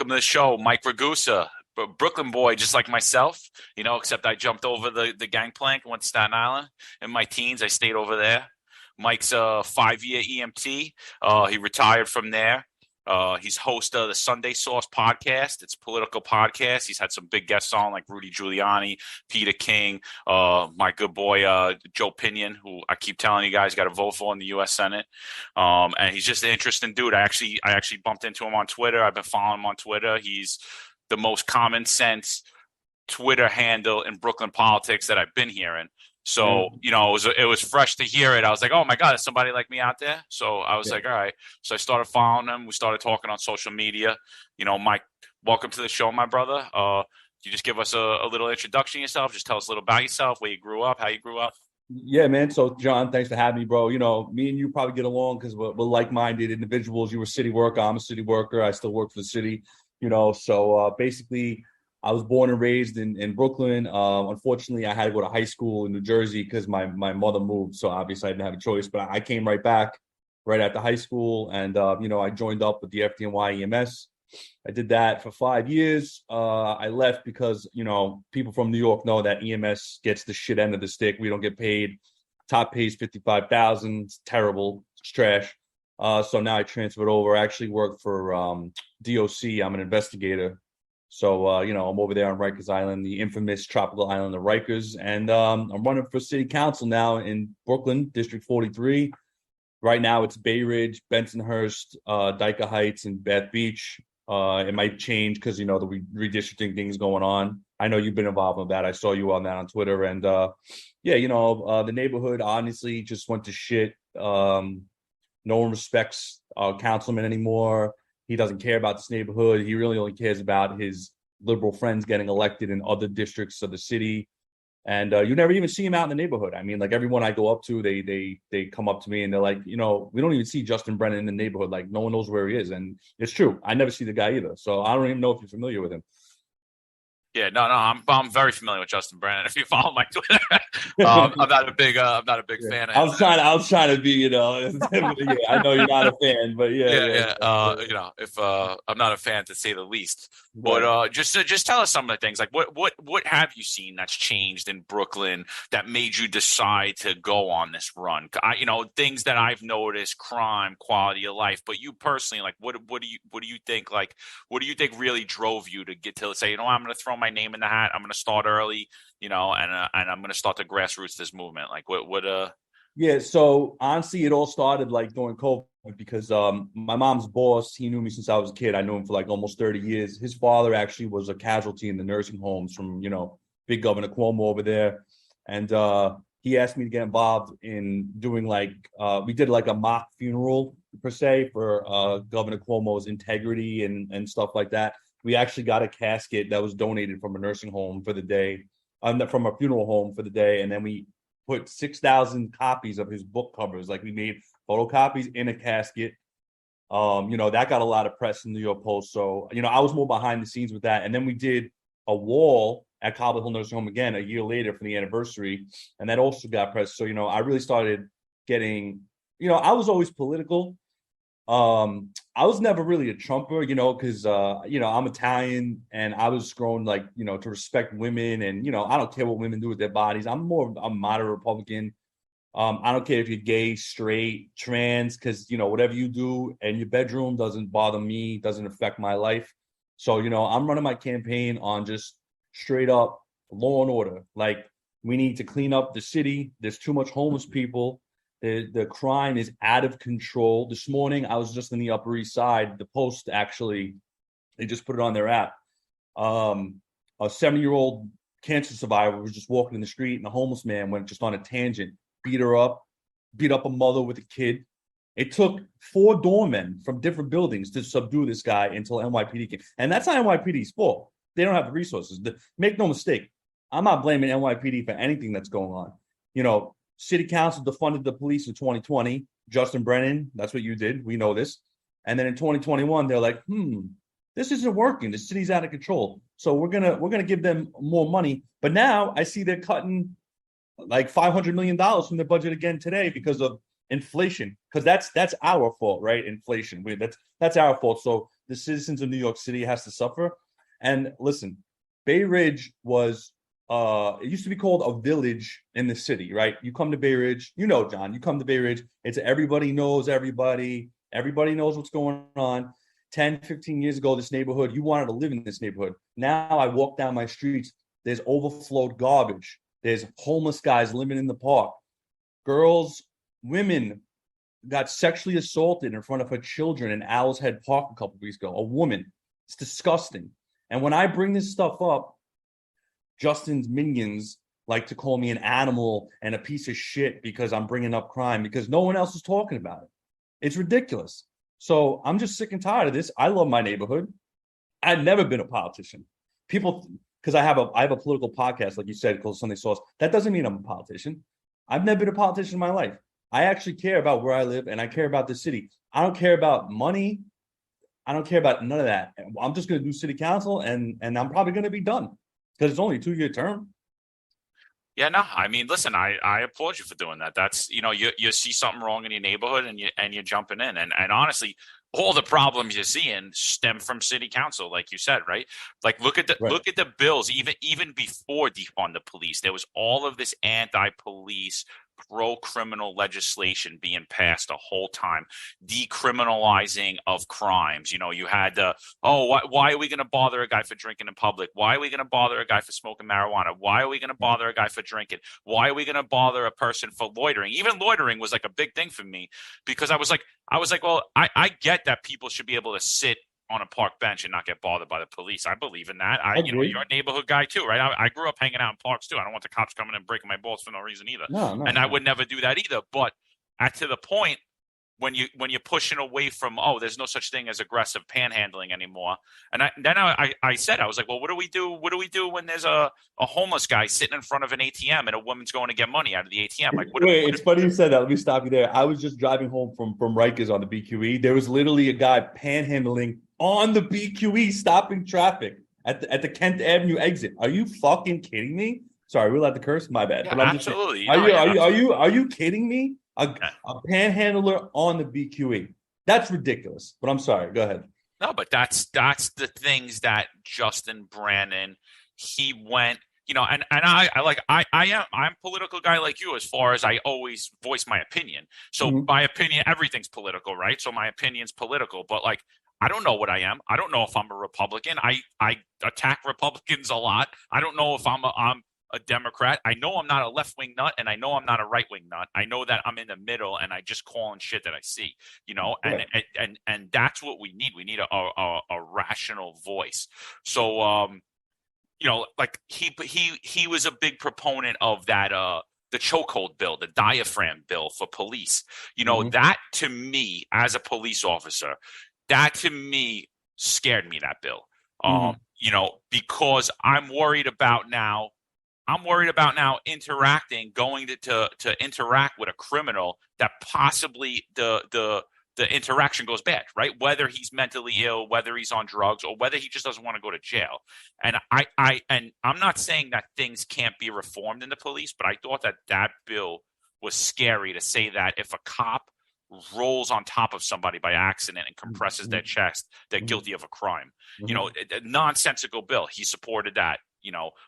welcome to the show, Mike Ragusa, Brooklyn boy, just like myself, except I jumped over the gangplank and went to Staten Island. In my teens, I stayed over there. Mike's a 5-year EMT. He retired from there. He's host of the Sunday Sauce podcast. It's a political podcast. He's had some big guests on like Rudy Giuliani, Peter King, my good boy Joe Pinion, who I keep telling you guys got to vote for in the U.S. Senate. And he's just an interesting dude. I actually bumped into him on Twitter. I've been following him on Twitter. He's the most common sense Twitter handle in Brooklyn politics that I've been hearing. So, it was fresh to hear it. I was like, oh my God, is somebody like me out there? So I was like, all right. So I started following him. We started talking on social media. Mike, welcome to the show, my brother. You just give us a little introduction of yourself. Just tell us a little about yourself, where you grew up, how you grew up. Yeah, man. So, John, thanks for having me, bro. Me and you probably get along because we're like-minded individuals. You were a city worker. I'm a city worker. I still work for the city, So basically, I was born and raised in Brooklyn. Unfortunately, I had to go to high school in New Jersey because my mother moved. So obviously I didn't have a choice, but I came right back right after high school. And, I joined up with the FDNY EMS. I did that for 5 years. I left because, people from New York know that EMS gets the shit end of the stick. We don't get paid. Top pays $55,000. It's terrible. It's trash. So now I transferred over. I actually work for DOC. I'm an investigator. So, I'm over there on Rikers Island, the infamous tropical island of Rikers. And I'm running for city council now in Brooklyn, District 43. Right now, it's Bay Ridge, Bensonhurst, Dyker Heights, and Bath Beach. It might change because, the redistricting thing is going on. I know you've been involved in that. I saw you on that on Twitter. And, the neighborhood honestly just went to shit. No one respects councilman anymore. He doesn't care about this neighborhood. He really only cares about his liberal friends getting elected in other districts of the city. And you never even see him out in the neighborhood. I mean, like everyone I go up to, they come up to me and they're like, we don't even see Justin Brennan in the neighborhood. Like no one knows where he is. And it's true. I never see the guy either. So I don't even know if you're familiar with him. Yeah, no, I'm very familiar with Justin Brennan. If you follow my Twitter, I'm not a big fan of him. I was trying to be, yeah, I know you're not a fan, but yeah. If I'm not a fan to say the least, but just tell us some of the things. Like, what have you seen that's changed in Brooklyn that made you decide to go on this run? Things that I've noticed: crime, quality of life. But you personally, like, what do you think? Like, what do you think really drove you to get to say, I'm going to throw my name in the hat. I'm going to start early, and I'm going to start the grassroots this movement. Like what. Yeah. So honestly, it all started like during COVID because my mom's boss, he knew me since I was a kid. I knew him for like almost 30 years. His father actually was a casualty in the nursing homes from, big Governor Cuomo over there. And he asked me to get involved in doing we did like a mock funeral per se for Governor Cuomo's integrity and stuff like that. We actually got a casket that was donated from a nursing home for the day, from a funeral home for the day. And then we put 6,000 copies of his book covers. Like we made photocopies in a casket. That got a lot of press in the New York Post. So, I was more behind the scenes with that. And then we did a wall at Cobble Hill Nursing Home again a year later for the anniversary. And that also got press. So, I really started getting, I was always political. I was never really a Trumper, because, I'm Italian and I was grown to respect women and, I don't care what women do with their bodies. I'm more of a moderate Republican. I don't care if you're gay, straight, trans, because, whatever you do in your bedroom doesn't bother me, doesn't affect my life. So, I'm running my campaign on just straight up law and order. Like we need to clean up the city. There's too much homeless people. The crime is out of control. This morning, I was just in the Upper East Side. The Post actually, they just put it on their app. A 70-year-old cancer survivor was just walking in the street, and a homeless man went just on a tangent, beat up a mother with a kid. It took 4 doormen from different buildings to subdue this guy until NYPD came. And that's not NYPD's fault. They don't have the resources. Make no mistake, I'm not blaming NYPD for anything that's going on. City Council defunded the police in 2020. Justin Brennan, that's what you did. We know this. And then in 2021, they're like, this isn't working. The city's out of control. So we're gonna give them more money. But now I see they're cutting like $500 million from their budget again today because of inflation. Because that's our fault, right? Inflation. That's our fault. So the citizens of New York City has to suffer. And listen, Bay Ridge was it used to be called a village in the city, right? You come to Bay Ridge, you know, John, you come to Bay Ridge, it's everybody knows everybody, everybody knows what's going on. 10, 15 years ago, this neighborhood, you wanted to live in this neighborhood. Now I walk down my streets, there's overflowed garbage. There's homeless guys living in the park. Girls, women got sexually assaulted in front of her children in Owl's Head Park a couple of weeks ago. A woman. It's disgusting. And when I bring this stuff up, Justin's minions like to call me an animal and a piece of shit because I'm bringing up crime because no one else is talking about it. It's ridiculous. So I'm just sick and tired of this. I love my neighborhood. I've never been a politician. People, because I have a political podcast, like you said, called Sunday Sauce. That doesn't mean I'm a politician. I've never been a politician in my life. I actually care about where I live and I care about the city. I don't care about money. I don't care about none of that. I'm just going to do city council and I'm probably going to be done because it's only a 2-year term. Yeah, no, I mean, listen, I applaud you for doing that. That's, you see something wrong in your neighborhood and you're jumping in. And honestly, all the problems you're seeing stem from city council, like you said, right? Like look at the bills, even before defund the police, there was all of this anti-police pro-criminal legislation being passed the whole time, decriminalizing of crimes. You had why are we going to bother a guy for drinking in public? Why are we going to bother a guy for smoking marijuana? Why are we going to bother a guy for drinking? Why are we going to bother a person for loitering? Even loitering was like a big thing for me because I was like, well, I get that people should be able to sit on a park bench and not get bothered by the police. I believe in that. You're a neighborhood guy too, right? I grew up hanging out in parks too. I don't want the cops coming and breaking my balls for no reason either. No. I would never do that either. But to the point when you're pushing away from, there's no such thing as aggressive panhandling anymore. And I said, I was like, well, what do we do? What do we do when there's a homeless guy sitting in front of an ATM and a woman's going to get money out of the ATM? Like, it's funny you said that. Let me stop you there. I was just driving home from Rikers on the BQE. There was literally a guy panhandling on the BQE, stopping traffic at the Kent Avenue exit. Are you fucking kidding me? Sorry, we're allowed to curse. My bad. Yeah, absolutely. Are you kidding me? A panhandler on the BQE. That's ridiculous. But I'm sorry. Go ahead. No, but that's the things that Justin Brannon, he went, and I'm political guy like you as far as I always voice my opinion. So my opinion, everything's political, right? So my opinion's political, but like, I don't know what I am. I don't know if I'm a Republican. I attack Republicans a lot. I don't know if I'm a Democrat. I know I'm not a left-wing nut, and I know I'm not a right-wing nut. I know that I'm in the middle, and I just call on shit that I see, and that's what we need. We need a rational voice. So, like he was a big proponent of that, the chokehold bill, the diaphragm bill for police. That to me, as a police officer, that to me scared me, that bill. Because I'm worried about now going to interact with a criminal that possibly the interaction goes bad, right? Whether he's mentally ill, whether he's on drugs, or whether he just doesn't want to go to jail. And I'm not saying that things can't be reformed in the police, but I thought that bill was scary to say that if a cop rolls on top of somebody by accident and compresses their chest, they're guilty of a crime. A nonsensical bill. He supported that.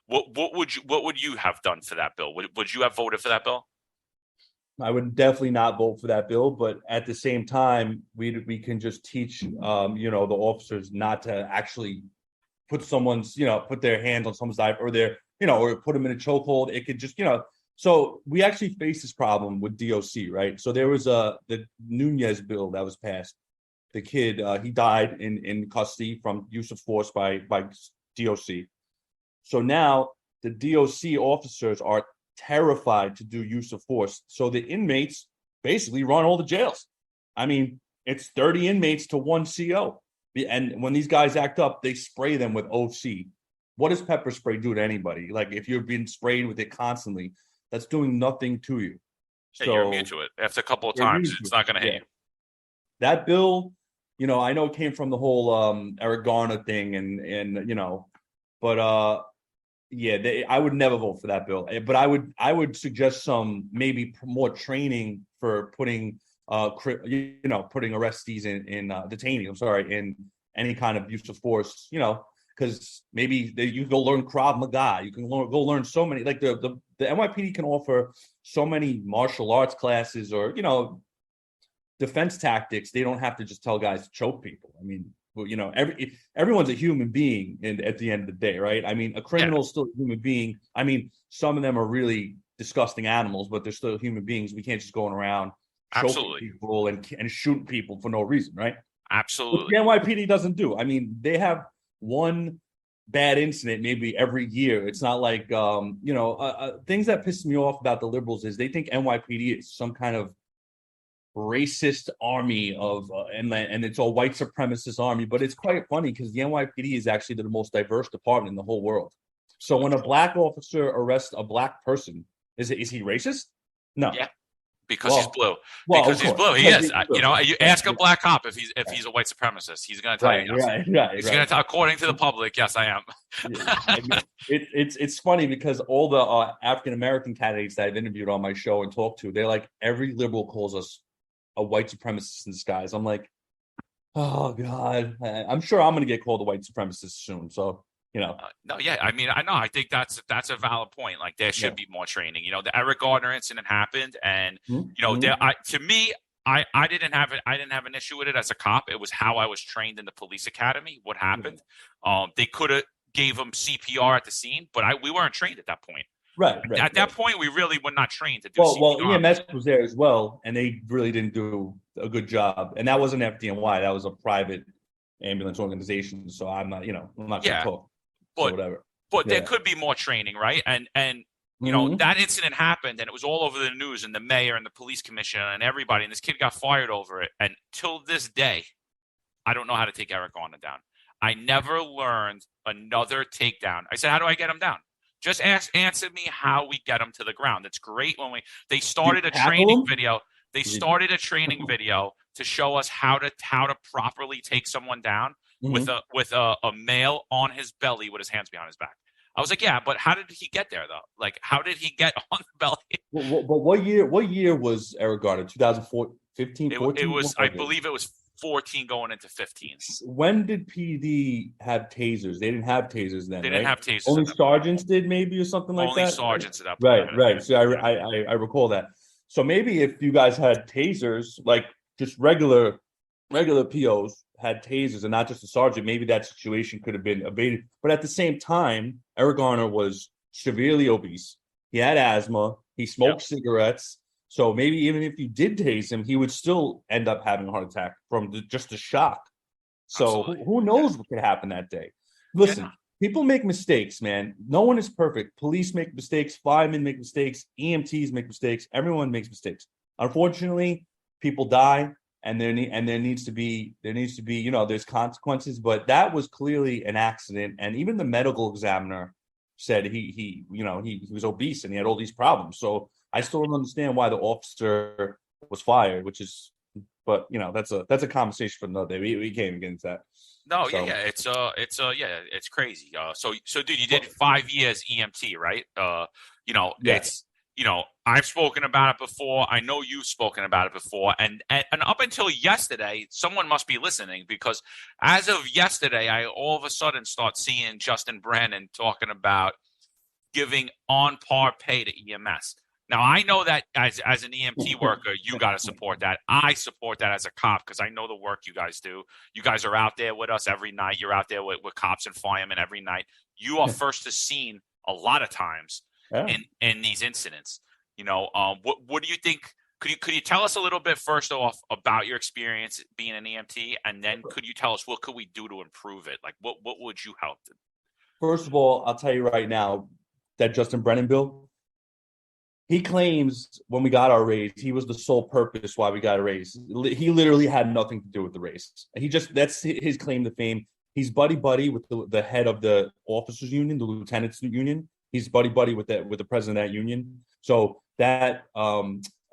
What would you have done for that bill? Would you have voted for that bill? I would definitely not vote for that bill, but at the same time, we can just teach the officers not to actually put their hands on someone's life or or put them in a chokehold. It could just So we actually face this problem with DOC, right? So there was the Nunez bill that was passed. The kid, he died in custody from use of force by DOC. So now the DOC officers are terrified to do use of force. So the inmates basically run all the jails. I mean, it's 30 inmates to one CO. And when these guys act up, they spray them with OC. What does pepper spray do to anybody? Like if you're being sprayed with it constantly, that's doing nothing to you. Yeah, so you're immune to it. After a couple of times, it's not going to hit you. That bill, I know it came from the whole Eric Garner thing, but I would never vote for that bill. But I would suggest some maybe more training for putting arrestees in detainees. any kind of use of force, because maybe you go learn Krav Maga. You can go learn so many, like the NYPD can offer so many martial arts classes or, defense tactics. They don't have to just tell guys to choke people. I mean, everyone's a human being at the end of the day, right? I mean, a criminal is still a human being. I mean, some of them are really disgusting animals, but they're still human beings. We can't just go around choking people and shooting people for no reason, right? Which Absolutely. the NYPD doesn't do. I mean, they have one bad incident maybe every year. It's not like things that piss me off about the liberals is they think NYPD is some kind of racist army of and it's a white supremacist army, but it's quite funny because the NYPD is actually the most diverse department in the whole world. So when a black officer arrests a black person, is he racist? No. Yeah. Because he's blue. Well, because he's blue. He is. You ask a black cop if he's a white supremacist. He's going to tell you yes. Right. He's going to tell, according to the public, yes, I am. I mean, it's funny because all the African American candidates that I've interviewed on my show and talked to, they're like, every liberal calls us a white supremacist in disguise. I'm like, oh God, I'm sure I'm going to get called a white supremacist soon. So, no, yeah. I mean, I know. I think that's a valid point. Like there should be more training. The Eric Gardner incident happened, and to me, I didn't have it. I didn't have an issue with it as a cop. It was how I was trained in the police academy. What happened? They could have gave him CPR at the scene, but we weren't trained at that point. Right. At that point, we really were not trained to do CPR. Well, EMS was there as well, and they really didn't do a good job. And that wasn't FDNY; that was a private ambulance organization. So I'm not going to talk. But whatever. But there could be more training, right? And that incident happened, and it was all over the news, and the mayor and the police commissioner and everybody, and this kid got fired over it. And till this day, I don't know how to take Eric Garner down. I never learned another takedown. I said, how do I get him down? Just answer me how we get him to the ground. It's great when they started a training video. They started a training video to show us how to properly take someone down with a male on his belly with his hands behind his back. I was like, yeah, but how did he get there though? Like, how did he get on the belly? But what year was Eric Gardner? 2015, 14? It was, I believe it was 14 going into 15. When did PD have tasers? They didn't have tasers then. They didn't have tasers. Only sergeants did, maybe, or something like that. Only sergeants at that point. Right. So I recall that. So maybe if you guys had tasers, like just regular POs had tasers and not just a sergeant, maybe that situation could have been evaded. But at the same time, Eric Garner was severely obese. He had asthma. He smoked cigarettes. So maybe even if you did tase him, he would still end up having a heart attack from just the shock. So who knows what could happen that day? Listen, people make mistakes, man. No one is perfect. Police make mistakes. Firemen make mistakes. EMTs make mistakes. Everyone makes mistakes. Unfortunately, people die, and there needs to be there's consequences. But that was clearly an accident, and even the medical examiner said he was obese and he had all these problems. So I still don't understand why the officer was fired, but that's a conversation for another day. We can't even get into that. No, so. It's crazy. So dude, you did 5 years EMT, right? It's I've spoken about it before. I know you've spoken about it before, and up until yesterday, someone must be listening, because as of yesterday, I all of a sudden start seeing Justin Brennan talking about giving on par pay to EMS. Now, I know that as an EMT worker, you got to support that. I support that as a cop because I know the work you guys do. You guys are out there with us every night. You're out there with cops and firemen every night. You are first to scene a lot of times in these incidents. What do you think? Could you tell us a little bit first off about your experience being an EMT, and then could you tell us what could we do to improve it? Like, what would you help? First of all, I'll tell you right now that Justin Brennan bill. He claims when we got our raise, he was the sole purpose why we got a raise. He literally had nothing to do with the raise. That's his claim to fame. He's buddy with the head of the officers union, the lieutenants union. He's buddy with the president of that union. So that I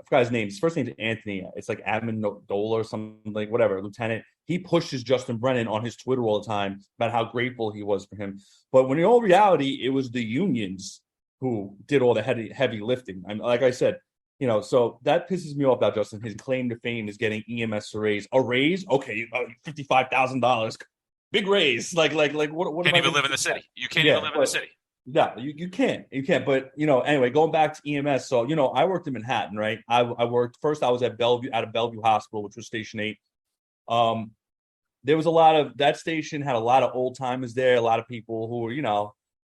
forgot his name. His first name's Anthony. It's like Amendola or something, like whatever, lieutenant. He pushes Justin Brennan on his Twitter all the time about how grateful he was for him. But when in all reality, it was the unions who did all the heavy lifting. Like I said, so that pisses me off about Justin. His claim to fame is getting EMS a raise. A raise? Okay, $55,000. big raise. Like what am Can't I even going to live in do the with that? city. You can't even Yeah, live in the but city. yeah, you can't. But anyway, going back to EMS. So I worked in Manhattan, right? I worked first. I was at Bellevue, out of Bellevue Hospital, which was Station 8. Um, there was a lot of that station had a lot of old timers there, a lot of people who were,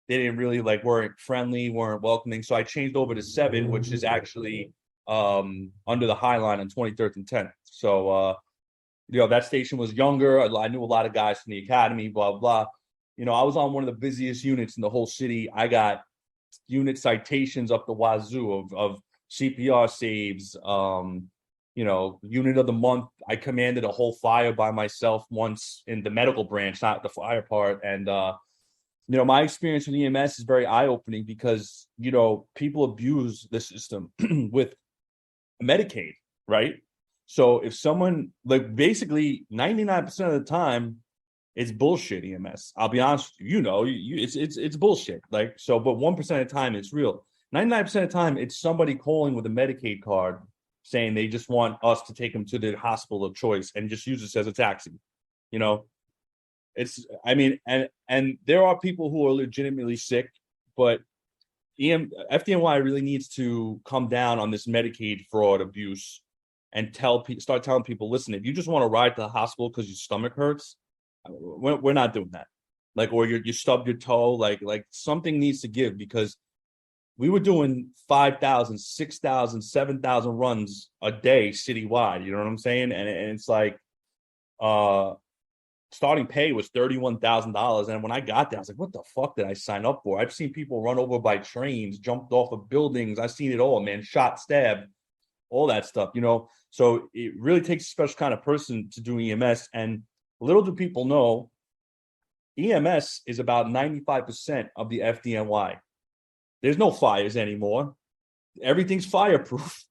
they didn't really like weren't friendly, weren't welcoming. So I changed over to 7, which is actually under the High Line on 23rd and 10th. So that station was younger. I knew a lot of guys from the academy, blah blah. I was on one of the busiest units in the whole city. I got unit citations up the wazoo of CPR saves. Unit of the month. I commanded a whole fire by myself once in the medical branch, not the fire part. And my experience with EMS is very eye opening because people abuse the system with Medicaid, right? So if someone like basically 99% of the time it's bullshit EMS. I'll be honest with you. It's bullshit. Like so, but 1% of the time it's real. 99% of the time it's somebody calling with a Medicaid card saying they just want us to take them to the hospital of choice and just use this as a taxi. You know, and there are people who are legitimately sick, but FDNY really needs to come down on this Medicaid fraud abuse and start telling people, listen, if you just want to ride to the hospital because your stomach hurts, we're not doing that. Like, or you stubbed your toe, like something needs to give because we were doing 5,000, 6,000, 7,000 runs a day citywide. You know what I'm saying? And it's like, uh, starting pay was $31,000. And when I got there, I was like, what the fuck did I sign up for? I've seen people run over by trains, jumped off of buildings. I've seen it all, man. Shot, stabbed, all that stuff. So it really takes a special kind of person to do EMS. And little do people know, EMS is about 95% of the FDNY. There's no fires anymore. Everything's fireproof.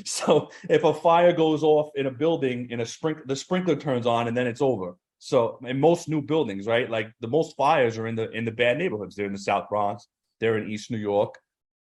So if a fire goes off in a building, the sprinkler turns on and then it's over. So in most new buildings, right? Like the most fires are in the bad neighborhoods. They're in the South Bronx. They're in East New York.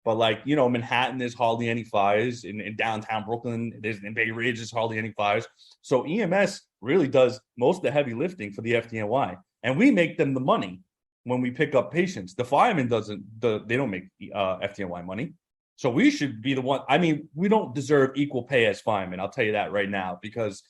But Manhattan, there's hardly any fires. In downtown Brooklyn, in Bay Ridge, there's hardly any fires. So EMS really does most of the heavy lifting for the FDNY, and we make them the money when we pick up patients. The fireman doesn't. They don't make FDNY money. So we should be the one. I mean, we don't deserve equal pay as firemen. I'll tell you that right now, because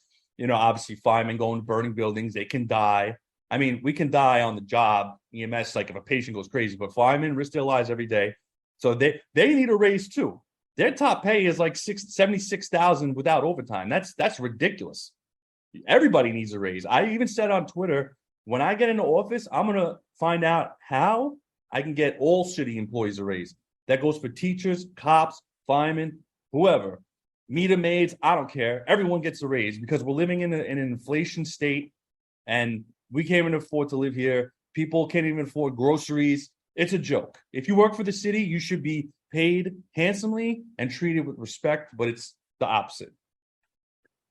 obviously firemen going to burning buildings, they can die. I mean, we can die on the job. EMS, like if a patient goes crazy, but firemen risk their lives every day. So they need a raise too. Their top pay is like 76,000 without overtime. That's ridiculous. Everybody needs a raise. I even said on Twitter, when I get into office, I'm gonna find out how I can get all city employees a raise. That goes for teachers, cops, firemen, whoever, meter maids. I don't care. Everyone gets a raise because we're living in an inflation state, and we can't even afford to live here. People can't even afford groceries. It's a joke. If you work for the city, you should be paid handsomely and treated with respect, but it's the opposite.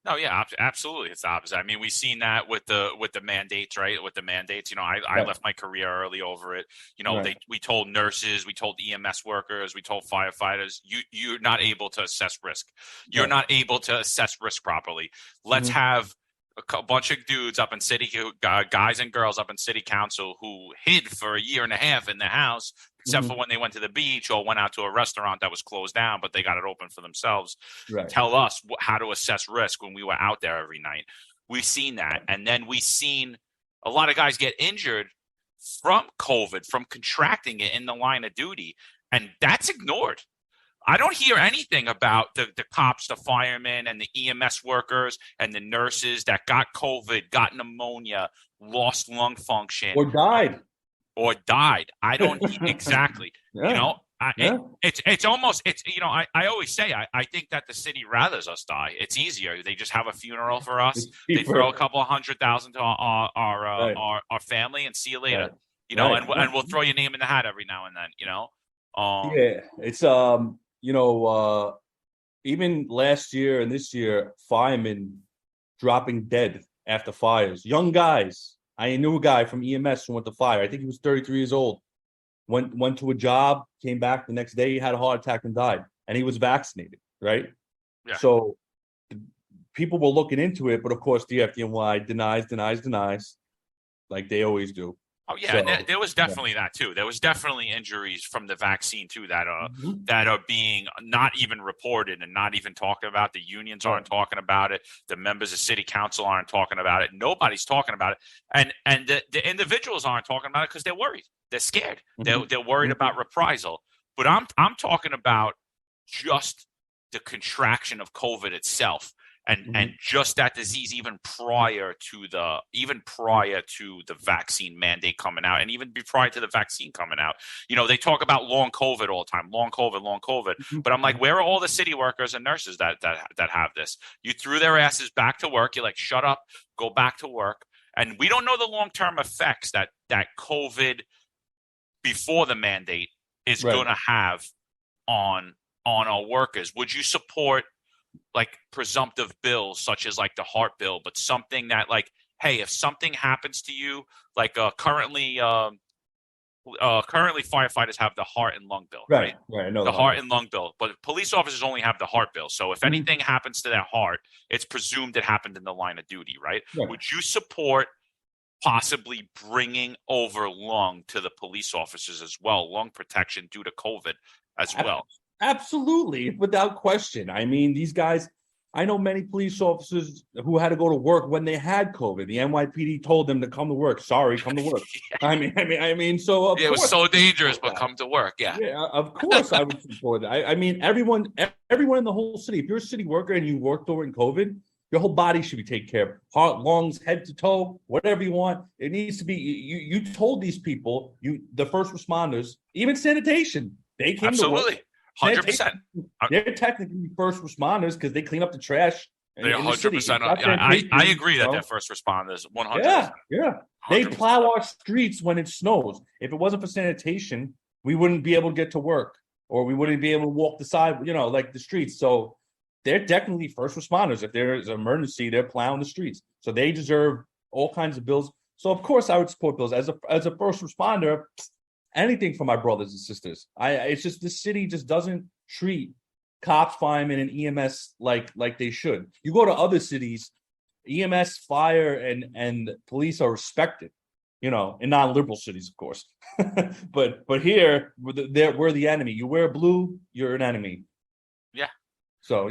No, yeah, absolutely. It's the opposite. I mean, we've seen that with the mandates, right? With the mandates, I Right. left my career early over it. Right. We told nurses, we told EMS workers, we told firefighters, you're not able to assess risk. You're Right. not able to assess risk properly. Let's Mm-hmm. have a bunch of dudes up in guys and girls up in city council who hid for a year and a half in the house, except Mm-hmm. for when they went to the beach or went out to a restaurant that was closed down, but they got it open for themselves. Right. Tell us how to assess risk when we were out there every night. We've seen that. And then we've seen a lot of guys get injured from COVID, from contracting it in the line of duty. And that's ignored. I don't hear anything about the cops, the firemen, and the EMS workers and the nurses that got COVID, got pneumonia, lost lung function, Or died. or died. I don't exactly. You Yeah. know, Yeah. it's almost it's I always say I think that the city rathers us die. It's easier. They just have a funeral for us. It's They throw a cheaper. couple of 100,000 to Right. our family and see you later. Right. Right. And we'll throw your name in the hat every now and then. Yeah. It's even last year and this year, firemen dropping dead after fires. Young guys. I knew a guy from EMS who went to fire. I think he was 33 years old. Went to a job, came back the next day, he had a heart attack and died. And he was vaccinated, right? Yeah. So people were looking into it, but of course the FDNY denies. like they always do. Oh yeah, and So there was yeah. definitely that too. There was definitely injuries from the vaccine too Mhm. that are being not even reported and not even talking about. The unions Right. aren't talking about it. The members of city council aren't talking about it. Nobody's talking about it. And the individuals aren't talking about it because they're worried. They're scared. Mhm. They're worried Mhm. about reprisal. But I'm talking about just the contraction of COVID itself and Mhm. just that disease even prior to the vaccine mandate coming out and even prior to the vaccine coming out. You know, they talk about long COVID all the time, long COVID, Mhm. but I'm like, Mhm. where are all the city workers and nurses that have this? You threw their asses back to work. You're like, shut up, go back to work. And we don't know the long-term effects that COVID before the mandate is Right. going to have on our workers. Would you support like presumptive bills such as like the heart bill, but something that like, hey, if something happens to you, like currently firefighters have the heart and lung bill, Right. right? Right. I know The the hard heart bill. and lung bill, but police officers only have the heart bill. So if Mhm. anything happens to their heart, it's presumed it happened in the line of duty, right? Right. Would you support possibly bringing over lung to the police officers as well, lung protection due to COVID as Ab- well? Absolutely, without question. I mean, these guys, I know many police officers who had to go to work when they had COVID. The NYPD told them to come to work. Sorry, come to work. So of Yeah, it was course I so would dangerous, support but that. come to work. Yeah, Yeah, of course I would support that. I mean, everyone in the whole city. If you're a city worker and you work during COVID, your whole body should be taken care of. Heart, lungs, head to toe, whatever you want. It needs to be. You told these people, the first responders, even sanitation, they came to work. absolutely, 100%. Sanitation, they're technically first responders because they clean up the trash They in the city. 100%. It's not I sanitation, agree you that they're know. first responders. 100%. Yeah, yeah. They 100%. plow our streets when it snows. If it wasn't for sanitation, we wouldn't be able to get to work or we wouldn't be able to walk the side, like the streets. So they're technically first responders. If there's an emergency, they're plowing the streets. So they deserve all kinds of bills. So of course I would support bills as a first responder. Anything for my brothers and sisters. It's just this city just doesn't treat cops, firemen, and EMS like they should. You go to other cities, EMS, fire, and police are respected, in non-liberal cities, of course. but here we're the enemy. You wear blue, you're an enemy. Yeah. So.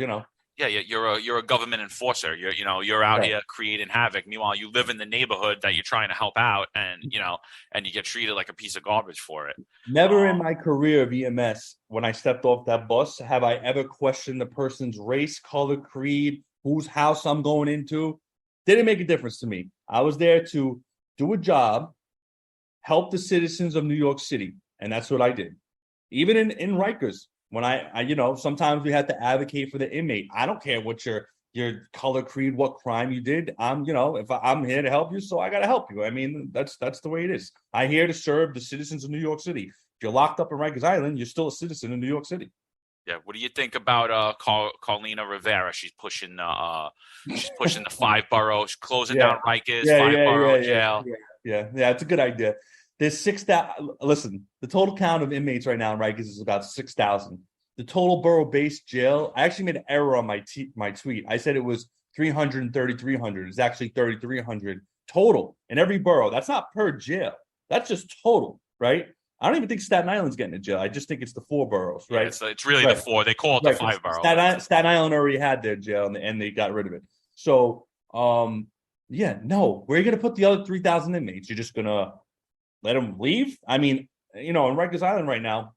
Yeah, you're a government enforcer. You're out Right. here creating havoc. Meanwhile, you live in the neighborhood that you're trying to help out, and you get treated like a piece of garbage for it. Never in Um, my career of EMS, when I stepped off that bus, have I ever questioned the person's race, color, creed, whose house I'm going into. Didn't make a difference to me. I was there to do a job, help the citizens of New York City, and that's what I did. Even in Rikers, when sometimes we had to advocate for the inmate. I don't care what your color, creed, what crime you did. If I'm here to help you, so I got to help you. I mean, that's the way it is. I'm here to serve the citizens of New York City. If you're locked up in Rikers Island, you're still a citizen in New York City. yeah. What do you think about Carlina Rivera? She's pushing the five boroughs, closing Yeah, down Rikers, yeah, five yeah, yeah, borough yeah, jail. yeah, yeah. It's a good idea. There's 6,000. Listen, the total count of inmates right now in Rikers is about 6,000. The total borough-based jail. I actually made an error on my tweet. I said it was 300 and 3,300. It's actually 3,300 total in every borough. That's not per jail. That's just total, right? I don't even think Staten Island's getting a jail. I just think it's the four boroughs, Yeah, right? it's really the Right. four. They call it the Right. 'Cause five borough, but Staten Island already had their jail and they got rid of it. So, yeah, no, where are you going to put the other 3,000 inmates? You're just going to let them leave? I mean, in Rikers Island right now,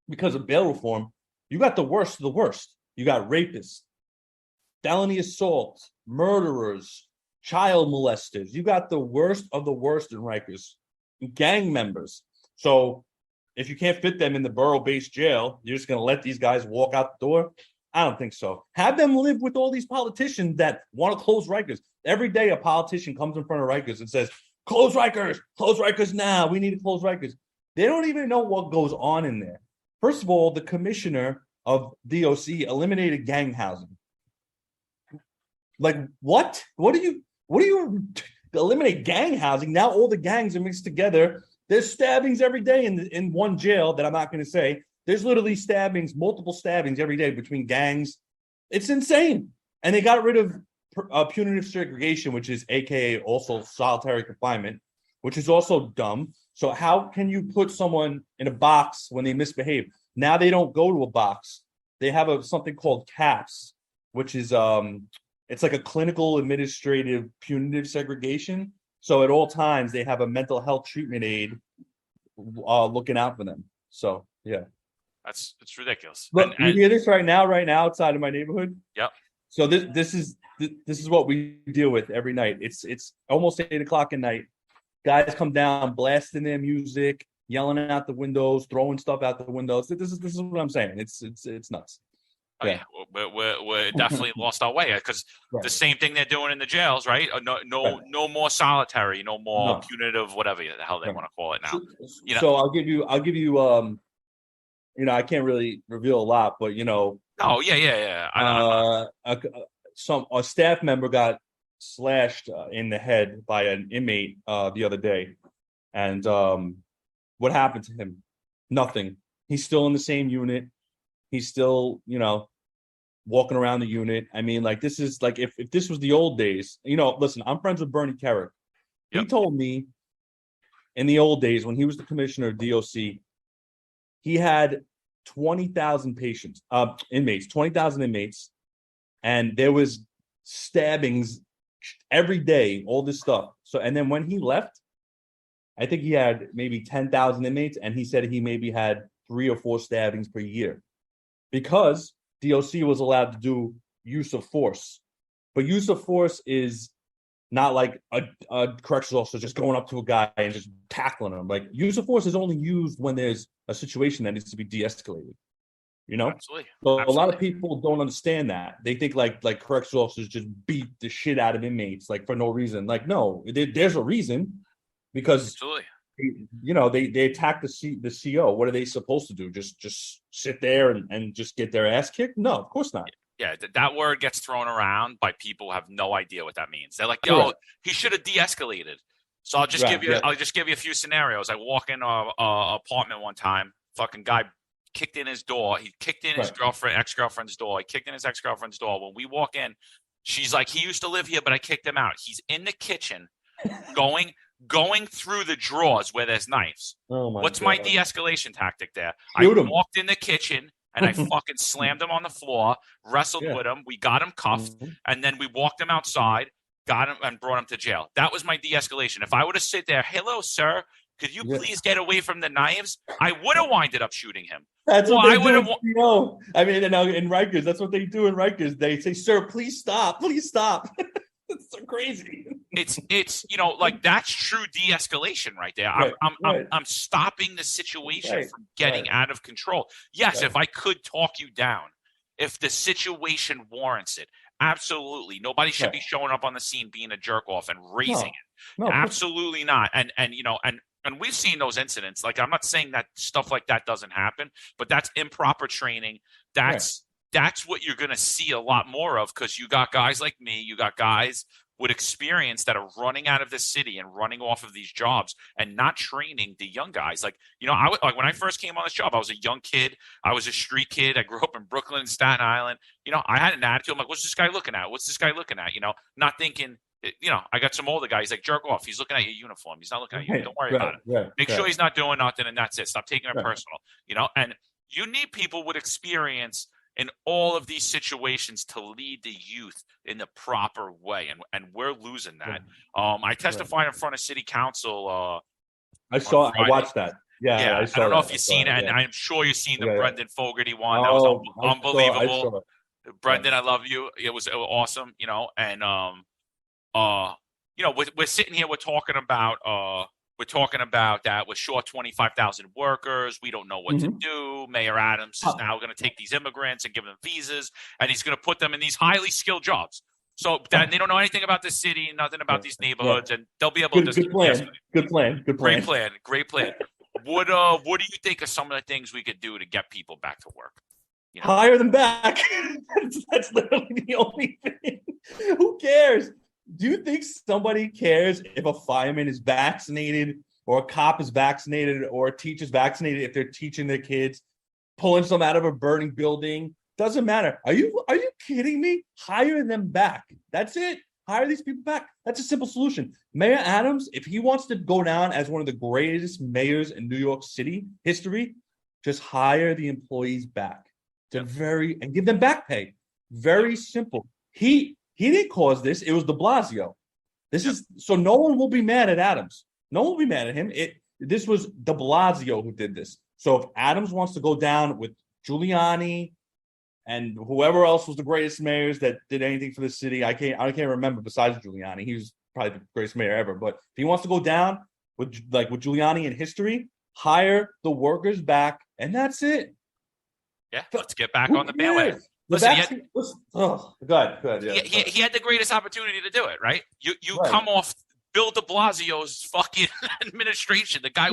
because of bail reform, you got the worst of the worst. You got rapists, felony assault, murderers, child molesters. You got the worst of the worst in Rikers, gang members. So if you can't fit them in the borough-based jail, you're just going to let these guys walk out the door? I don't think so. Have them live with all these politicians that want to close Rikers. Every day a politician comes in front of Rikers and says, close Rikers now. We need to close Rikers. They don't even know what goes on in there. First of all, the commissioner of DOC eliminated gang housing. Like what? What do you eliminate gang housing? Now all the gangs are mixed together. There's stabbings every day in one jail that I'm not going to say. There's literally stabbings, multiple stabbings every day between gangs. It's insane. And they got rid of punitive segregation, which is AKA also solitary confinement, which is also dumb. So how can you put someone in a box when they misbehave? Now they don't go to a box. They have something called CAPS, which is it's like a clinical administrative punitive segregation. So at all times they have a mental health treatment aide looking out for them. So yeah. It's ridiculous. Look, you hear this right now outside of my neighborhood? Yep. So this is what we deal with every night. It's almost 8 o'clock at night. Guys come down, blasting their music, yelling out the windows, throwing stuff out the windows. This is what I'm saying. It's nuts. Oh yeah, we're definitely lost our way because the same thing they're doing in the jails, right? No more solitary, no more punitive, whatever the hell they want to call it now. So I'll give you I can't really reveal a lot, but Oh yeah. A staff member got slashed in the head by an inmate the other day, and what happened to him? Nothing. He's still in the same unit. He's still, walking around the unit. I mean, like, this is like if this was the old days, listen, I'm friends with Bernie Kerrick. Yep. He told me in the old days when he was the commissioner of DOC, he had 20,000 patients, 20,000 inmates, and there was stabbings every day, all this stuff. So, and then when he left, I think he had maybe 10,000 inmates, and he said he maybe had 3 or 4 stabbings per year because DOC was allowed to do use of force. But use of force is not like a corrections officer just going up to a guy and just tackling him. Like, use of force is only used when there's a situation that needs to be de-escalated. Absolutely. So a lot of people don't understand that. They think like corrections officers just beat the shit out of inmates like for no reason. Like, no, there's a reason, because absolutely. They attack the CO. What are they supposed to do? Just sit there and just get their ass kicked? No, of course not. Yeah, that word gets thrown around by people who have no idea what that means. They're like, "Yo, he should have de-escalated." So I'll just give you a few scenarios. I walk in a apartment one time. Fucking guy kicked in his door. He kicked in his ex-girlfriend's door. He kicked in his ex-girlfriend's door. When we walk in, she's like, "He used to live here, but I kicked him out." He's in the kitchen, going through the drawers where there's knives. Oh my What's God. my de-escalation tactic there? Shoot him. Walked in the kitchen and I fucking slammed him on the floor, wrestled with him. We got him cuffed, and then we walked him outside, got him, and brought him to jail. That was my de-escalation. If I would have sit there, "Hello, sir, could you please get away from the knives?" I would have winded up shooting him. That's what they do. I mean, in Rikers, that's what they do in Rikers. They say, "Sir, please stop. Please stop." It's so crazy. It's like that's true de-escalation right there. I'm stopping the situation from getting out of control. Yes, if I could talk you down, if the situation warrants it, absolutely. Nobody should be showing up on the scene being a jerk off and raising it. No, absolutely not. And we've seen those incidents. Like, I'm not saying that stuff like that doesn't happen, but that's improper training. That's what you're going to see a lot more of, because you got guys like me, you got guys with experience that are running out of the city and running off of these jobs and not training the young guys. Like, when I first came on this job, I was a young kid. I was a street kid. I grew up in Brooklyn and Staten Island. I had an attitude. I'm like, what's this guy looking at? What's this guy looking at? Not thinking, I got some older guys. He's like, jerk off. He's looking at your uniform. He's not looking at you. Don't worry about it. Make sure he's not doing nothing, and that's it. Stop taking it personal. And you need people with experience in all of these situations to lead the youth in the proper way, and we're losing that. I testified in front of city council. I watched that. Yeah, I don't know if you've seen it, and I'm sure you've seen the Brendan Fogarty one. That was unbelievable. Brendan, I love you. It was awesome. And we're sitting here. We're talking about that we're short 25,000 workers. We don't know what to do. Mayor Adams is now going to take these immigrants and give them visas, and he's going to put them in these highly skilled jobs. So that they don't know anything about the city, nothing about these neighborhoods, and they'll be able to. Good plan. Great plan. What do you think are some of the things we could do to get people back to work? Hire them back. That's literally the only thing. Who cares? Do you think somebody cares if a fireman is vaccinated, or a cop is vaccinated, or a teacher's vaccinated if they're teaching their kids, pulling some out of a burning building? Doesn't matter. Are you kidding me? Hire them back. That's it. Hire these people back. That's a simple solution. Mayor Adams, if he wants to go down as one of the greatest mayors in New York City history, just hire the employees back. And give them back pay. Very simple. He didn't cause this. It was De Blasio. So no one will be mad at Adams. No one will be mad at him. This was De Blasio who did this. So if Adams wants to go down with Giuliani and whoever else was the greatest mayors that did anything for the city, I can't remember besides Giuliani. He was probably the greatest mayor ever. But if he wants to go down with Giuliani in history, hire the workers back, and that's it. Yeah, let's get back on the bandwagon. Listen, go ahead. Yeah, he had the greatest opportunity to do it, right? You come off Bill De Blasio's fucking administration. The guy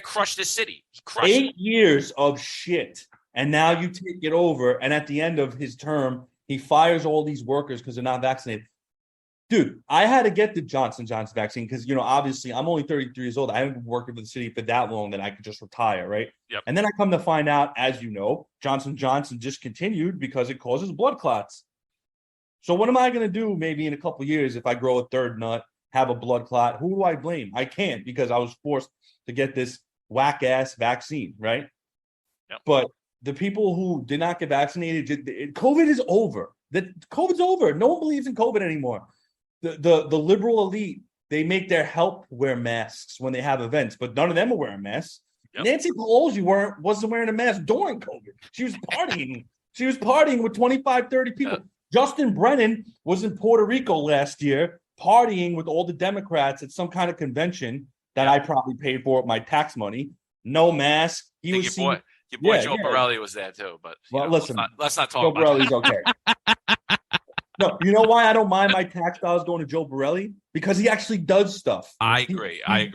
crushed this city. He crushed 8 years of shit. And now you take it over, and at the end of his term, he fires all these workers because they're not vaccinated. Dude, I had to get the Johnson & Johnson vaccine because, obviously I'm only 33 years old. I haven't been working for the city for that long that I could just retire, right? Yep. And then I come to find out, as you know, Johnson & Johnson discontinued because it causes blood clots. So what am I going to do maybe in a couple of years if I grow a third nut, have a blood clot? Who do I blame? I can't because I was forced to get this whack-ass vaccine, right? Yep. But the people who did not get vaccinated, COVID is over. COVID's over. No one believes in COVID anymore. The liberal elite, they make their help wear masks when they have events, but none of them are wearing masks. Yep. Nancy Pelosi wasn't wearing a mask during COVID. She was partying. She was partying with 25, 30 people. Justin Brennan was in Puerto Rico last year partying with all the Democrats at some kind of convention that I probably paid for with my tax money. No mask. Your boy Joe Borelli was there too, but listen, let's not talk Joe about Borelli's okay. No, you know why I don't mind my tax dollars going to Joe Borelli? Because he actually does stuff. I agree. I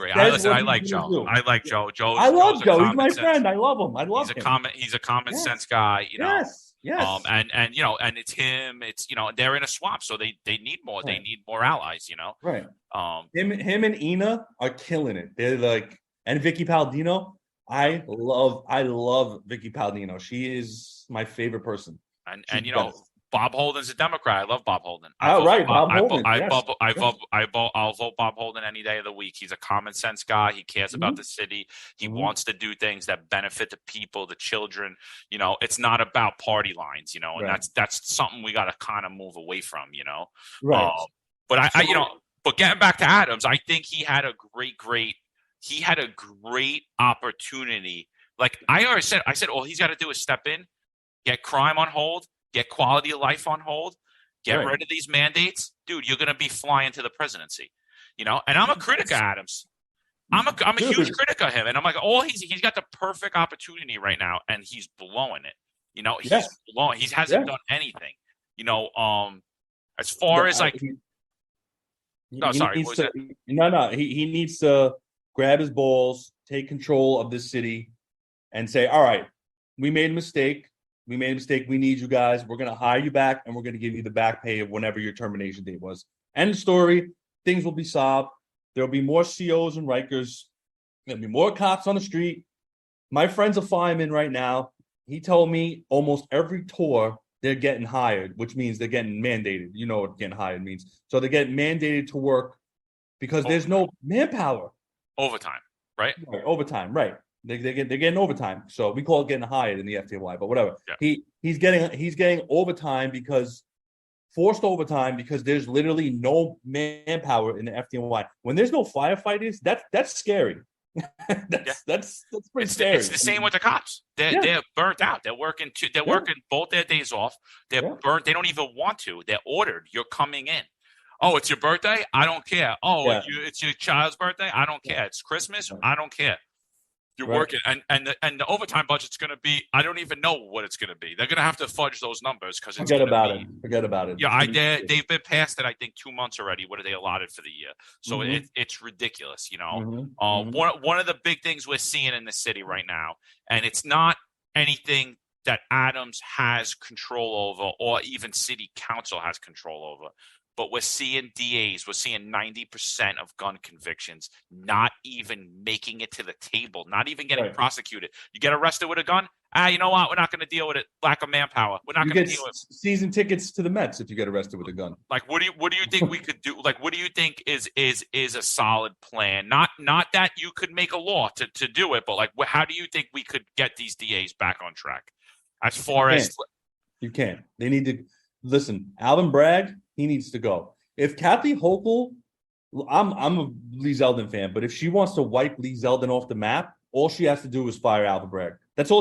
like Joe. I like Joe. I love Joe. He's my friend. I love him. He's a common sense guy. Yes. And it's him. It's they're in a swamp, so they need more. Right. They need more allies. Right. Him and Ina are killing it. They're like, and Vicky Palladino. I love Vicky Palladino. She is my favorite person. And Bob Holden's a Democrat. I love Bob Holden. Bob Holden. I'll vote Bob Holden any day of the week. He's a common sense guy. He cares about the city. He wants to do things that benefit the people, the children. It's not about party lines. And that's something we got to kind of move away from. Right. But getting back to Adams, I think he had a great opportunity. Like I already said, all he's got to do is step in, get crime on hold, get quality of life on hold, get rid of these mandates. Dude, you're going to be flying to the presidency, and I'm a critic of Adams. I'm a huge critic of him. And I'm like, he's got the perfect opportunity right now and he's blowing it. He's blowing. He hasn't done anything, as far as like, he needs to grab his balls, take control of this city and say, all right, we made a mistake. We need you guys. We're going to hire you back, and we're going to give you the back pay of whenever your termination date was. End of story. Things will be solved. There'll be more COs and Rikers. There'll be more cops on the street. My friend's a fireman right now. He told me almost every tour they're getting hired, which means they're getting mandated. You know what getting hired means. So they get mandated to work because there's no manpower. Overtime, right? Overtime, right. They're getting overtime, so we call it getting hired in the FTY, but whatever. Yeah. He's getting overtime forced overtime because there's literally no manpower in the FTY. When there's no firefighters, that's scary. that's pretty scary. It's the same with the cops. They're burnt out. They're working working both their days off. They're burnt. They don't even want to. They're ordered. You're coming in. Oh, it's your birthday? I don't care. Oh, it's your child's birthday? I don't care. It's Christmas? I don't care. You're working, and the overtime budget's going to be. I don't even know what it's going to be. They're going to have to fudge those numbers because forget about it. Yeah, they've been past it. I think 2 months already. What are they allotted for the year? So it's ridiculous. One of the big things we're seeing in the city right now, and it's not anything that Adams has control over, or even city council has control over. but we're seeing DAs, we're seeing 90% of gun convictions not even making it to the table, not even getting Right. prosecuted. You get arrested with a gun, you know what? We're not going to deal with it. Lack of manpower. We're not You going get to deal with. season tickets to the Mets if you get arrested with a gun. Like, what do you think we could do? Like, what do you think is a solid plan? Not that you could make a law to do it, but like, how do you think we could get these DAs back on track? As You far can't. as You can't. They need to listen. Alvin Bragg, he needs to go. If Kathy Hochul, I'm a Lee Zeldin fan, but if she wants to wipe Lee Zeldin off the map, all she has to do is fire Alvin Bragg. That's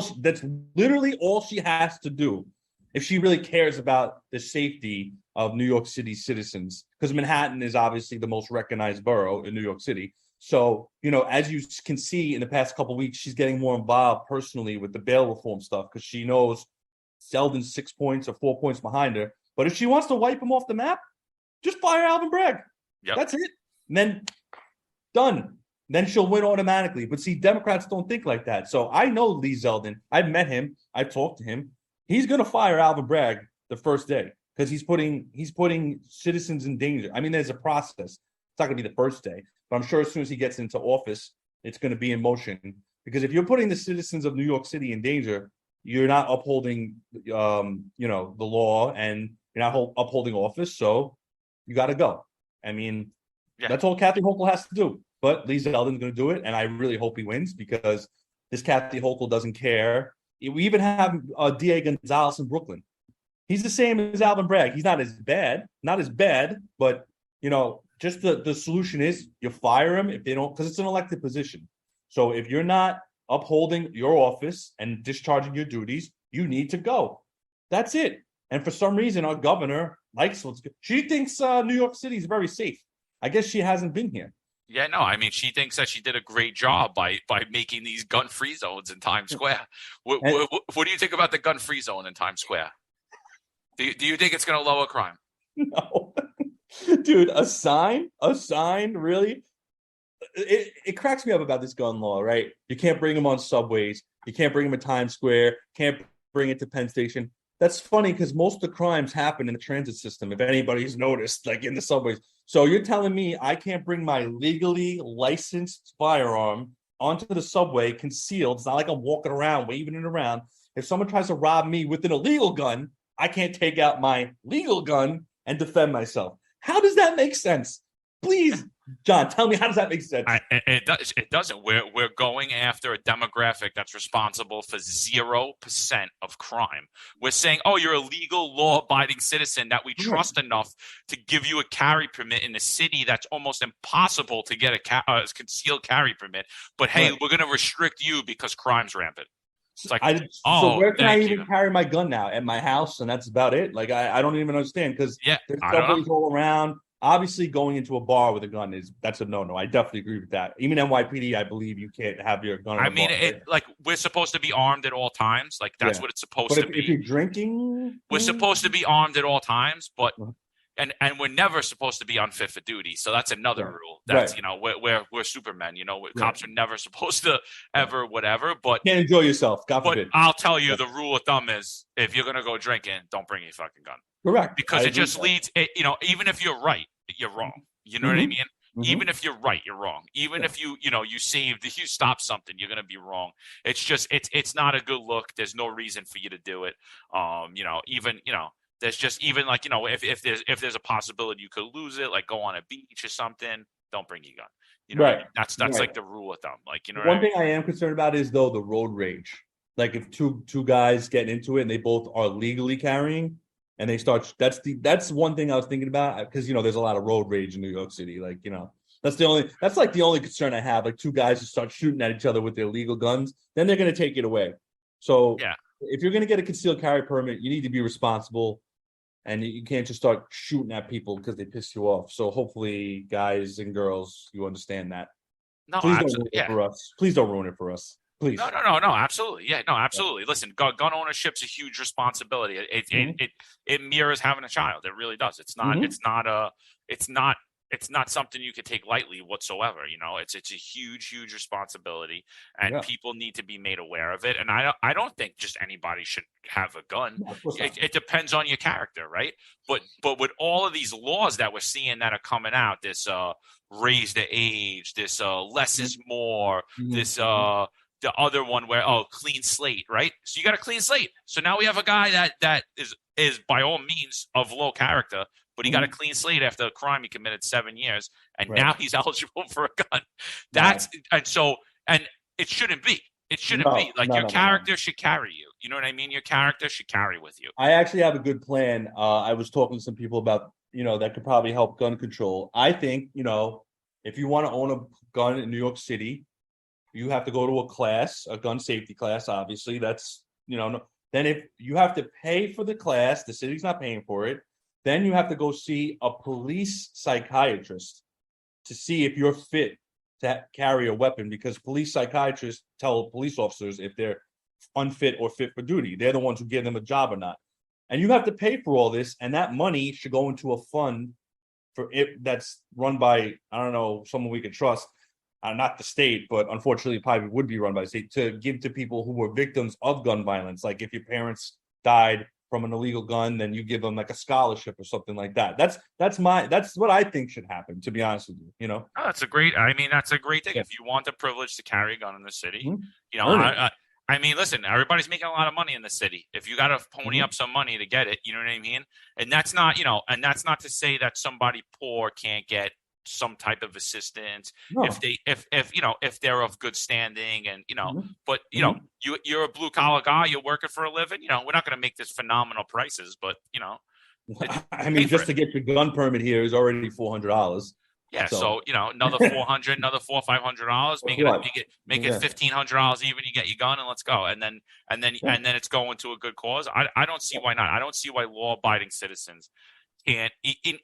literally all she has to do. If she really cares about the safety of New York City citizens, because Manhattan is obviously the most recognized borough in New York City. So, as you can see in the past couple of weeks, she's getting more involved personally with the bail reform stuff because she knows Zeldin's 6 points or 4 points behind her. But if she wants to wipe him off the map, just fire Alvin Bragg. Yep. That's it. And then done. Then she'll win automatically. But see, Democrats don't think like that. So I know Lee Zeldin. I've met him. I've talked to him. He's going to fire Alvin Bragg the first day because he's putting citizens in danger. I mean, there's a process. It's not going to be the first day, but I'm sure as soon as he gets into office, it's going to be in motion. Because if you're putting the citizens of New York City in danger, you're not upholding, the law, and you're not upholding office. So you got to go. I mean, That's all Kathy Hochul has to do. But Lee Zeldin's going to do it, and I really hope he wins because this Kathy Hochul doesn't care. We even have D.A. Gonzalez in Brooklyn. He's the same as Alvin Bragg. He's not as bad, but just the solution is you fire him if they don't, because it's an elected position. So if you're not upholding your office and discharging your duties, you need to go. That's it. And for some reason, our governor likes what's good. She thinks New York City is very safe. I guess she hasn't been here. Yeah, no, I mean, she thinks that she did a great job by making these gun-free zones in Times Square. What do you think about the gun-free zone in Times Square? Do you think it's going to lower crime? No, dude, a sign, really? It cracks me up about this gun law, right? You can't bring them on subways. You can't bring them at Times Square. Can't bring it to Penn Station. That's funny because most of the crimes happen in the transit system, if anybody's noticed, like in the subways. So you're telling me I can't bring my legally licensed firearm onto the subway concealed. It's not like I'm walking around, waving it around. If someone tries to rob me with an illegal gun, I can't take out my legal gun and defend myself. How does that make sense? Please, John, tell me, how does that make sense? It doesn't. We're going after a demographic that's responsible for 0% of crime. We're saying, oh, you're a legal, law-abiding citizen that we trust enough to give you a carry permit in a city that's almost impossible to get a concealed carry permit. But hey, we're going to restrict you because crime's rampant. It's like, so where can I even carry my gun now? At my house, and that's about it. Like I don't even understand because there's subways all around. Obviously, going into a bar with a gun that's a no-no. I definitely agree with that. Even NYPD, I believe you can't have your gun. I mean, like we're supposed to be armed at all times. Like that's what it's supposed to be. If you're drinking, we're supposed to be armed at all times, but and we're never supposed to be unfit for duty. So that's another rule. That's we're Supermen. Cops are never supposed to ever whatever. But can't enjoy yourself. God forbid. I'll tell you, the rule of thumb is if you're gonna go drinking, don't bring your fucking gun. Correct. Because it just leads. Even if you're right, you're wrong. You know what I mean? Even if you're right, you're wrong. Even if you stop something, you're gonna be wrong. It's just it's not a good look. There's no reason for you to do it. There's just even like if there's a possibility you could lose it, like go on a beach or something, don't bring your gun. Right. That's like the rule of thumb. Like one thing I am concerned about is though the road rage. Like if two guys get into it and they both are legally carrying. And they start. That's one thing I was thinking about because there's a lot of road rage in New York City. Like that's the only concern I have. Like two guys who start shooting at each other with their legal guns, then they're going to take it away. So if you're going to get a concealed carry permit, you need to be responsible, and you can't just start shooting at people because they piss you off. So hopefully, guys and girls, you understand that. No, please don't ruin it for us. Please don't ruin it for us. Please. No, absolutely. Yeah, no, absolutely. Yeah. Listen, gun ownership's a huge responsibility. It mirrors having a child. It really does. It's not it's not something you could take lightly whatsoever. It's a huge responsibility, and Yeah. people need to be made aware of it. And I don't think just anybody should have a gun. No, of course not. It depends on your character, right? But with all of these laws that we're seeing that are coming out, this raise the age, this less is more, this the other one where clean slate, right? So you got a clean slate. So now we have a guy that is by all means of low character, but he got a clean slate after a crime he committed 7 years, and Right. now he's eligible for a gun. Right. And it shouldn't be. It shouldn't be No, like no, your no, no, no. character should carry you. You know what I mean? Your character should carry with you. I actually have a good plan. I was talking to some people about, that could probably help gun control. I think, if you want to own a gun in New York City, you have to go to a class, a gun safety class, obviously. That's, then if you have to pay for the class, the city's not paying for it, then you have to go see a police psychiatrist to see if you're fit to carry a weapon, because police psychiatrists tell police officers if they're unfit or fit for duty. They're the ones who give them a job or not. And you have to pay for all this, and that money should go into a fund for it that's run by, I don't know, someone we can trust. Not the state, but unfortunately probably would be run by the state, to give to people who were victims of gun violence. Like if your parents died from an illegal gun, then you give them like a scholarship or something like that. That's what I think should happen, to be honest with you. Oh, that's a great thing. Yeah. If you want the privilege to carry a gun in the city, Earn it. I mean, listen, everybody's making a lot of money in the city. If you got to pony Mhm. up some money to get it, you know what I mean? And that's not, and that's not to say that somebody poor can't get some type of assistance No. if they're of good standing, and Mhm. but Mhm. you're a blue collar guy, you're working for a living, we're not going to make this phenomenal prices, but I pay mean, for just it. to get your gun permit here is already $400. Yeah, So so another 400, another $400, or $500, guess make it what? make it Yeah. $1,500 even. You get your gun and let's go, Yeah. and then it's going to a good cause. I don't see why not. I don't see why law abiding citizens can't,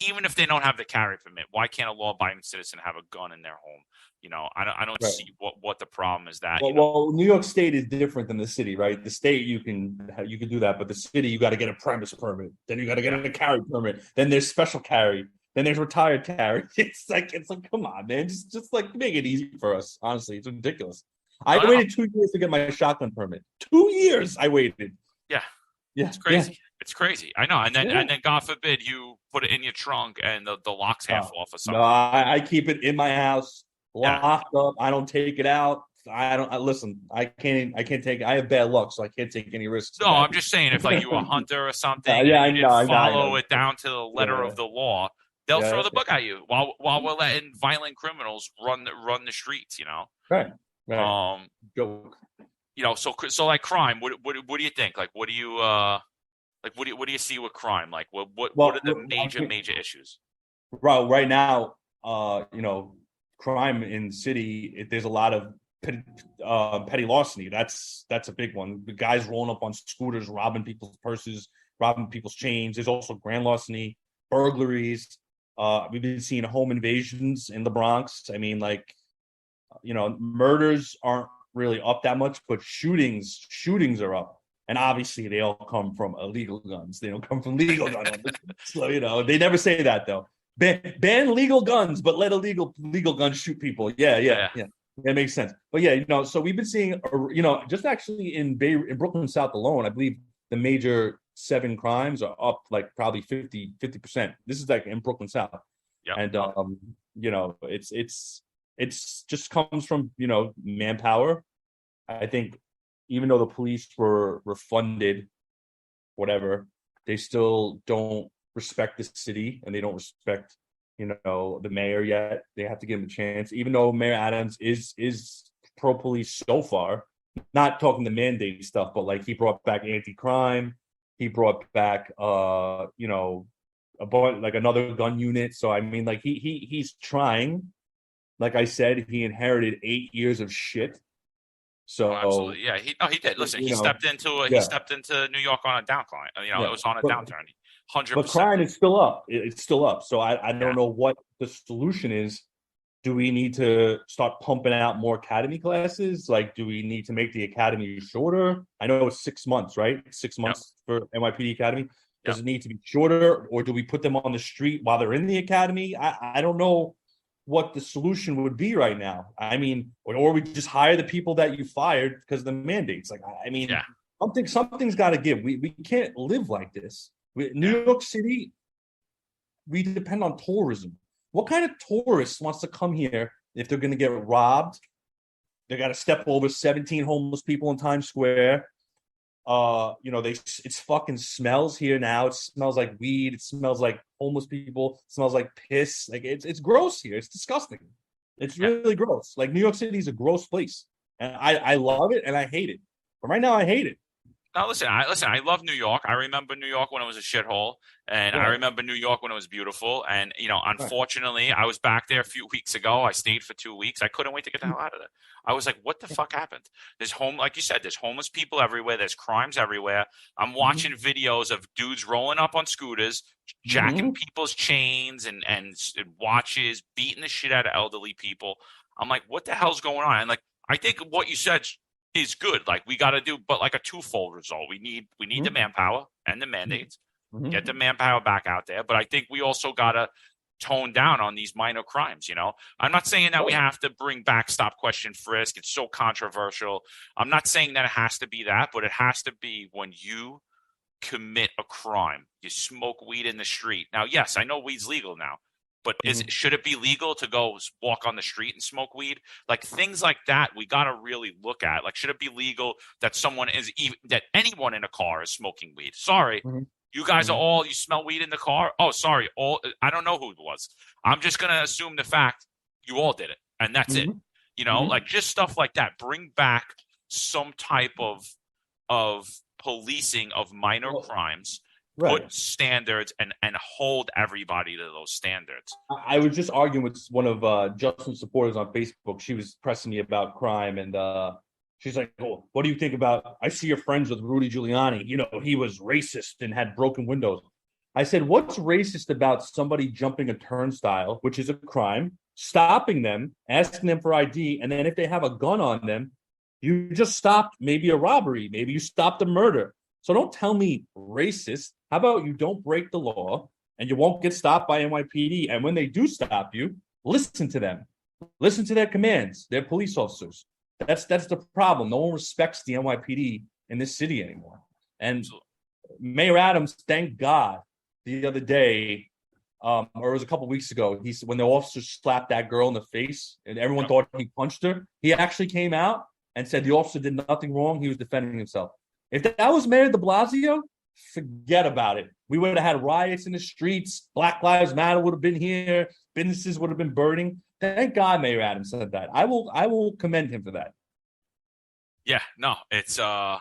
even if they don't have the carry permit. Why can't a law abiding citizen have a gun in their home? I don't Right. see what the problem is that. Well, New York State is different than the city, right? The state you can do that, but the city you got to get a premise permit. Then you got to get Yeah, a carry permit. Then there's special carry. Then there's retired carry. It's like, come on, man, just like make it easy for us. Honestly, it's ridiculous. I no, no, waited 2 years to get my shotgun permit. 2 years I waited. yeah, Yeah, it's yeah, crazy. It's crazy. I know. And then yeah. God forbid you put it in your trunk and the lock's half off or No, something. I keep it in my house, Yeah. locked up. I don't take it out. I don't. Listen. I can't take. I have bad luck, so I can't take any risks No, with that. I'm just saying, if like you were a hunter or something Yeah, and I you know, didn't I know, I follow know. it down to the letter Yeah, of the law, they'll throw yeah, the yeah. book at you while we're letting violent criminals run the streets. Right, right. Um, Joke. so like crime. What do you think? Like, what do you what do you see with crime? Like, what Well, are the I mean, major issues? right now, crime in the city. There's a lot of petty larceny. That's a big one. The guys rolling up on scooters, robbing people's purses, robbing people's chains. There's also grand larceny, burglaries. We've been seeing home invasions in the Bronx. I mean, like, murders aren't really up that much, but shootings are up. And obviously, they all come from illegal guns. They don't come from legal guns. So they never say that though. Ban legal guns, but let legal guns shoot people. Yeah, yeah, Yeah. yeah. That makes sense. But yeah, so we've been seeing, just actually in Brooklyn South alone, I believe the major 7 crimes are up like probably 50%. This is like in Brooklyn South, Yep. and it's just comes from manpower. I think even though the police were funded, whatever, they still don't respect the city, and they don't respect the mayor yet. They have to give him a chance, even though Mayor Adams is pro police so far. Not talking the mandate stuff, but like he brought back anti-crime, he brought back like another gun unit. So I mean, like he's trying. Like I said, he inherited 8 years of shit. Oh, So absolutely. Yeah. He did. Listen, you know, he yeah, stepped into New York on a downcline. It yeah. was on a But downturn. 100%. crime is still up. It's still up. So I Yeah. don't know what the solution is. Do we need to start pumping out more academy classes? Like, do we need to make the academy shorter? I know it's 6 months, right? 6 Yep. months for NYPD Academy. Yeah. Does it need to be shorter, or do we put them on the street while they're in the academy? I don't know what the solution would be right now. I mean, or we just hire the people that you fired because of the mandates. Like, I mean, Yeah. something's got to give. We can't live like this. Yeah. New York City, we depend on tourism. What kind of tourist wants to come here if they're going to get robbed? They got to step over 17 homeless people in Times Square. It's fucking smells here now. It smells like weed. It smells like homeless people. It smells like piss. Like it's gross here. It's disgusting. It's Yeah. really gross. Like New York City is a gross place, and I love it and I hate it. But right now I hate it. Now listen. I love New York. I remember New York when it was a shithole, and I Right. remember New York when it was beautiful. And Right. unfortunately, I was back there a few weeks ago. I stayed for 2 weeks. I couldn't wait to get the hell out of there. I was like, "What the fuck happened?" Like you said, there's homeless people everywhere. There's crimes everywhere. I'm Mm-hmm. watching videos of dudes rolling up on scooters, jacking Mm-hmm. people's chains and watches, beating the shit out of elderly people. I'm like, "What the hell's going on?" And like, I think what you said is good. Like we got to do, but like a twofold result. We need the manpower and the mandates. Get the Mm-hmm. manpower back out there. But I think we also got to tone down on these minor crimes. I'm not saying that we Oh. have to bring back stop, question, frisk. It's so controversial. I'm not saying that it has to be that, but it has to be when you commit a crime. You smoke weed in the street. Now, yes, I know weed's legal now, but Mm-hmm. should it be legal to go walk on the street and smoke weed? Like things like that, we got to really look at. Like, should it be legal that that anyone in a car is smoking weed? Sorry, you guys are Mm-hmm. all you smell weed in the car. Oh, sorry, all I don't know who it was. I'm just gonna assume the fact you all did it, and that's it. Mm-hmm. Like just stuff like that. Bring back some type of policing of minor Well, crimes, right. put standards and hold everybody to those standards. I was just arguing with one of Justin's supporters on Facebook. She was pressing me about crime, and she's like, "Oh, what do you think about? I see you're friends with Rudy Giuliani. He was racist and had broken windows." I said, "What's racist about somebody jumping a turnstile, which is a crime, stopping them, asking them for ID, and then if they have a gun on them, you just stopped maybe a robbery, maybe you stopped a murder. So don't tell me racist. How about you don't break the law?" And you won't get stopped by NYPD. And when they do stop you, listen to them, listen to their commands. They're police officers. That's the problem. No one respects the NYPD in this city anymore. And Mayor Adams, thank God, the other day, or it was a couple of weeks ago, when the officer slapped that girl in the face and everyone Yep. thought he punched her, he actually came out and said the officer did nothing wrong. He was defending himself. If that was Mayor de Blasio, forget about it. We would have had riots in the streets. Black Lives Matter would have been here. Businesses would have been burning. Thank God Mayor Adams said that. I will commend him for that. Yeah, no, no,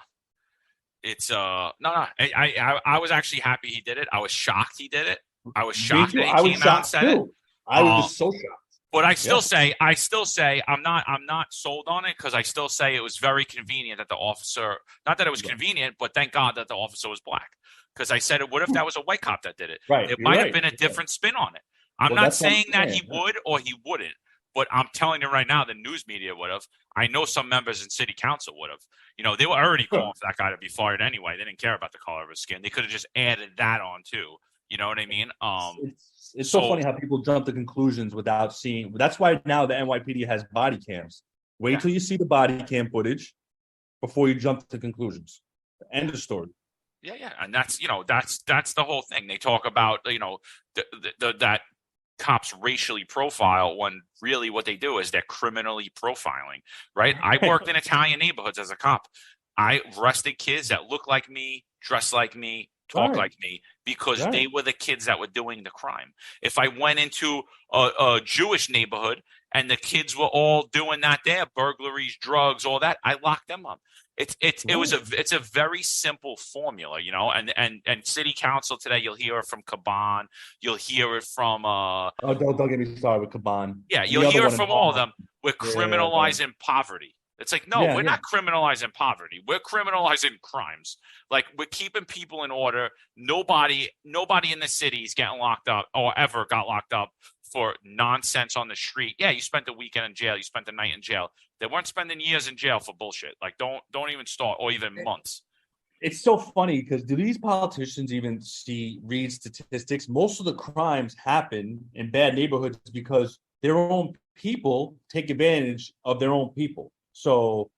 no. I was actually happy he did it. I was shocked he did it. I was Me shocked too. that he I was came out and shocked said it. too. I Uh, was so shocked. but Yeah. I still say I'm not sold on it because I still say it was very convenient that the officer, not that it was convenient, but thank God that the officer was black. Because I said, what if that was a white cop that did it? Right. It You're might have right. been a different spin on it. I'm Well, not that's what saying I'm that he saying. would or he wouldn't, but I'm telling you right now, the news media would have. I know some members in city council would have. They were already Sure. calling for that guy to be fired anyway. They didn't care about the color of his skin. They could have just added that on too. You know what I mean? It's so So funny how people jump to conclusions without seeing. That's why now the NYPD has body cams. Wait yeah. till you see the body cam footage before you jump to conclusions. End of story. Yeah, yeah, and that's the whole thing. They talk about that cops racially profile when really what they do is they're criminally profiling, right? I worked in Italian neighborhoods as a cop. I arrested kids that look like me, dress like me, talk Right. like me because Right. they were the kids that were doing the crime. If I went into a Jewish neighborhood and the kids were all doing that there, burglaries, drugs, all that, I locked them up. It's a very simple formula, and city council today, you'll hear it from Caban, you'll hear it from Oh, don't get me started with Caban. yeah, And you'll the other hear it one in from all of Harlem. them. We're Yeah. criminalizing poverty. It's like, no, Yeah. we're Yeah. not criminalizing poverty. We're criminalizing crimes. Like we're keeping people in order. Nobody in the city is getting locked up or ever got locked up for nonsense on the street. Yeah, you spent the weekend in jail. You spent the night in jail. They weren't spending years in jail for bullshit. Like don't even start or even months. It's so funny because do these politicians even read statistics? Most of the crimes happen in bad neighborhoods because their own people take advantage of their own people. So,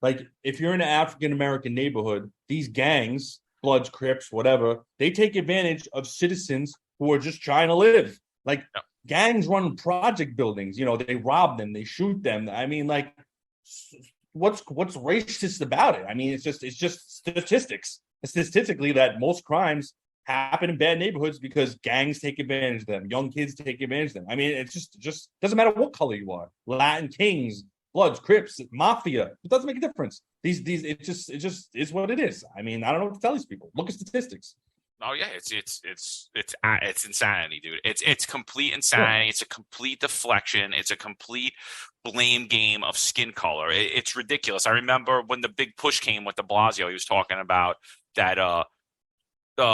like if you're in an African American neighborhood, these gangs, Bloods, Crips, whatever, they take advantage of citizens who are just trying to live. Like Yeah. gangs run project buildings, they rob them, they shoot them. I mean, like what's racist about it? I mean, it's just statistics. Statistically, that most crimes happen in bad neighborhoods because gangs take advantage of them, young kids take advantage of them. I mean, it's just doesn't matter what color you are, Latin Kings, Bloods, Crips, Mafia. It doesn't make a difference. These it just is what it is. I mean, I don't know what to tell these people. Look at statistics. Oh yeah, it's insanity, dude. It's complete insanity. It's a complete deflection. It's a complete blame game of skin color. It's ridiculous. I remember when the big push came with de Blasio, he was talking about that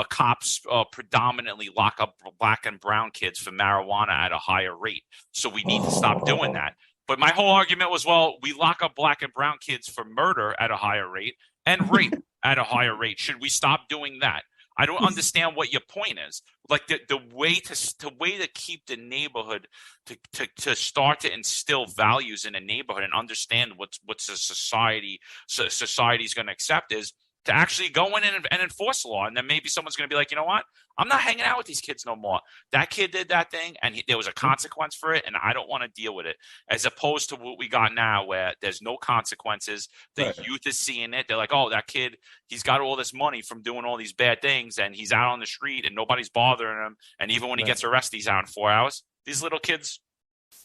cops predominantly lock up black and brown kids for marijuana at a higher rate. So we need to stop doing that. But my whole argument was, well, we lock up black and brown kids for murder at a higher rate and rape at a higher rate. Should we stop doing that? I don't understand what your point is. Like the way to keep the neighborhood to start to instill values in a neighborhood and understand what's a society's going to accept is to actually go in and enforce law. And then maybe someone's going to be like, you know what? I'm not hanging out with these kids no more. That kid did that thing, and there was a consequence for it, and I don't want to deal with it. As opposed to what we got now, where there's no consequences. The youth is seeing it. They're like, oh, that kid, he's got all this money from doing all these bad things, and he's out on the street, and nobody's bothering him. And even when he gets arrested, he's out in 4 hours. These little kids,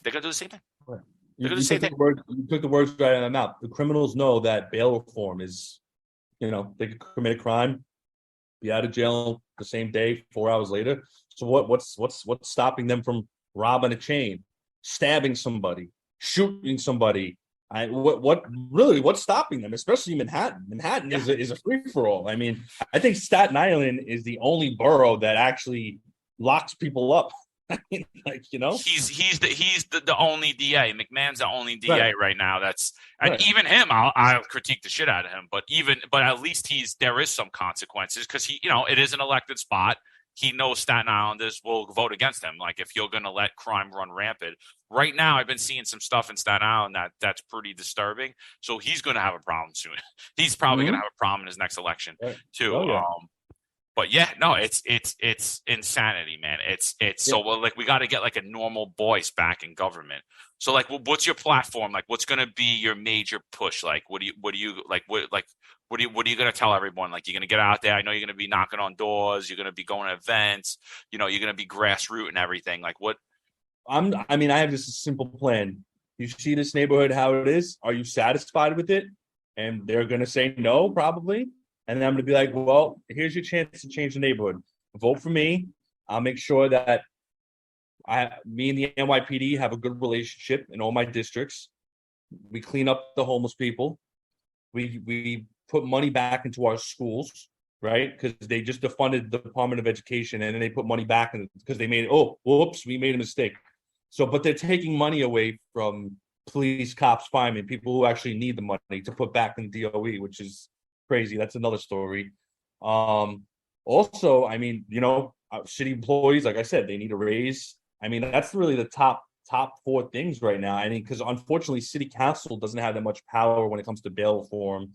they're going to do the same thing. You took the words right out of my mouth. The criminals know that bail reform is, they could commit a crime, be out of jail the same day, 4 hours later. So what's stopping them from robbing a chain, stabbing somebody, shooting somebody? What's stopping them? Especially Manhattan. Manhattan is a free for all. I mean, I think Staten Island is the only borough that actually locks people up. I mean, he's the only DA. McMahon's the only DA right now. Even him, I'll critique the shit out of him. But at least there is some consequences because it is an elected spot. He knows Staten Islanders will vote against him. Like if you're going to let crime run rampant. Right now, I've been seeing some stuff in Staten Island that's pretty disturbing. So he's going to have a problem soon. He's probably going to have a problem in his next election too. Oh, yeah. But yeah, no, it's insanity, man. So like we got to get like a normal voice back in government. So like, what's your platform? Like, what's going to be your major push? Like, what are you going to tell everyone? Like, you're going to get out there. I know you're going to be knocking on doors. You're going to be going to events. You're going to be grassroots and everything. Like, what? I have just a simple plan. You see this neighborhood how it is. Are you satisfied with it? And they're going to say no, probably. And then I'm going to be like, well, here's your chance to change the neighborhood. Vote for me. I'll make sure that me and the NYPD have a good relationship in all my districts. We clean up the homeless people. We put money back into our schools, right? Because they just defunded the Department of Education, and then they put money back in because they we made a mistake. So, but they're taking money away from police, cops, firemen, people who actually need the money to put back in DOE, which is crazy. That's another story. Also, I mean, city employees, like I said, they need a raise. I mean, that's really the top four things right now. I mean, because unfortunately, city council doesn't have that much power when it comes to bail reform.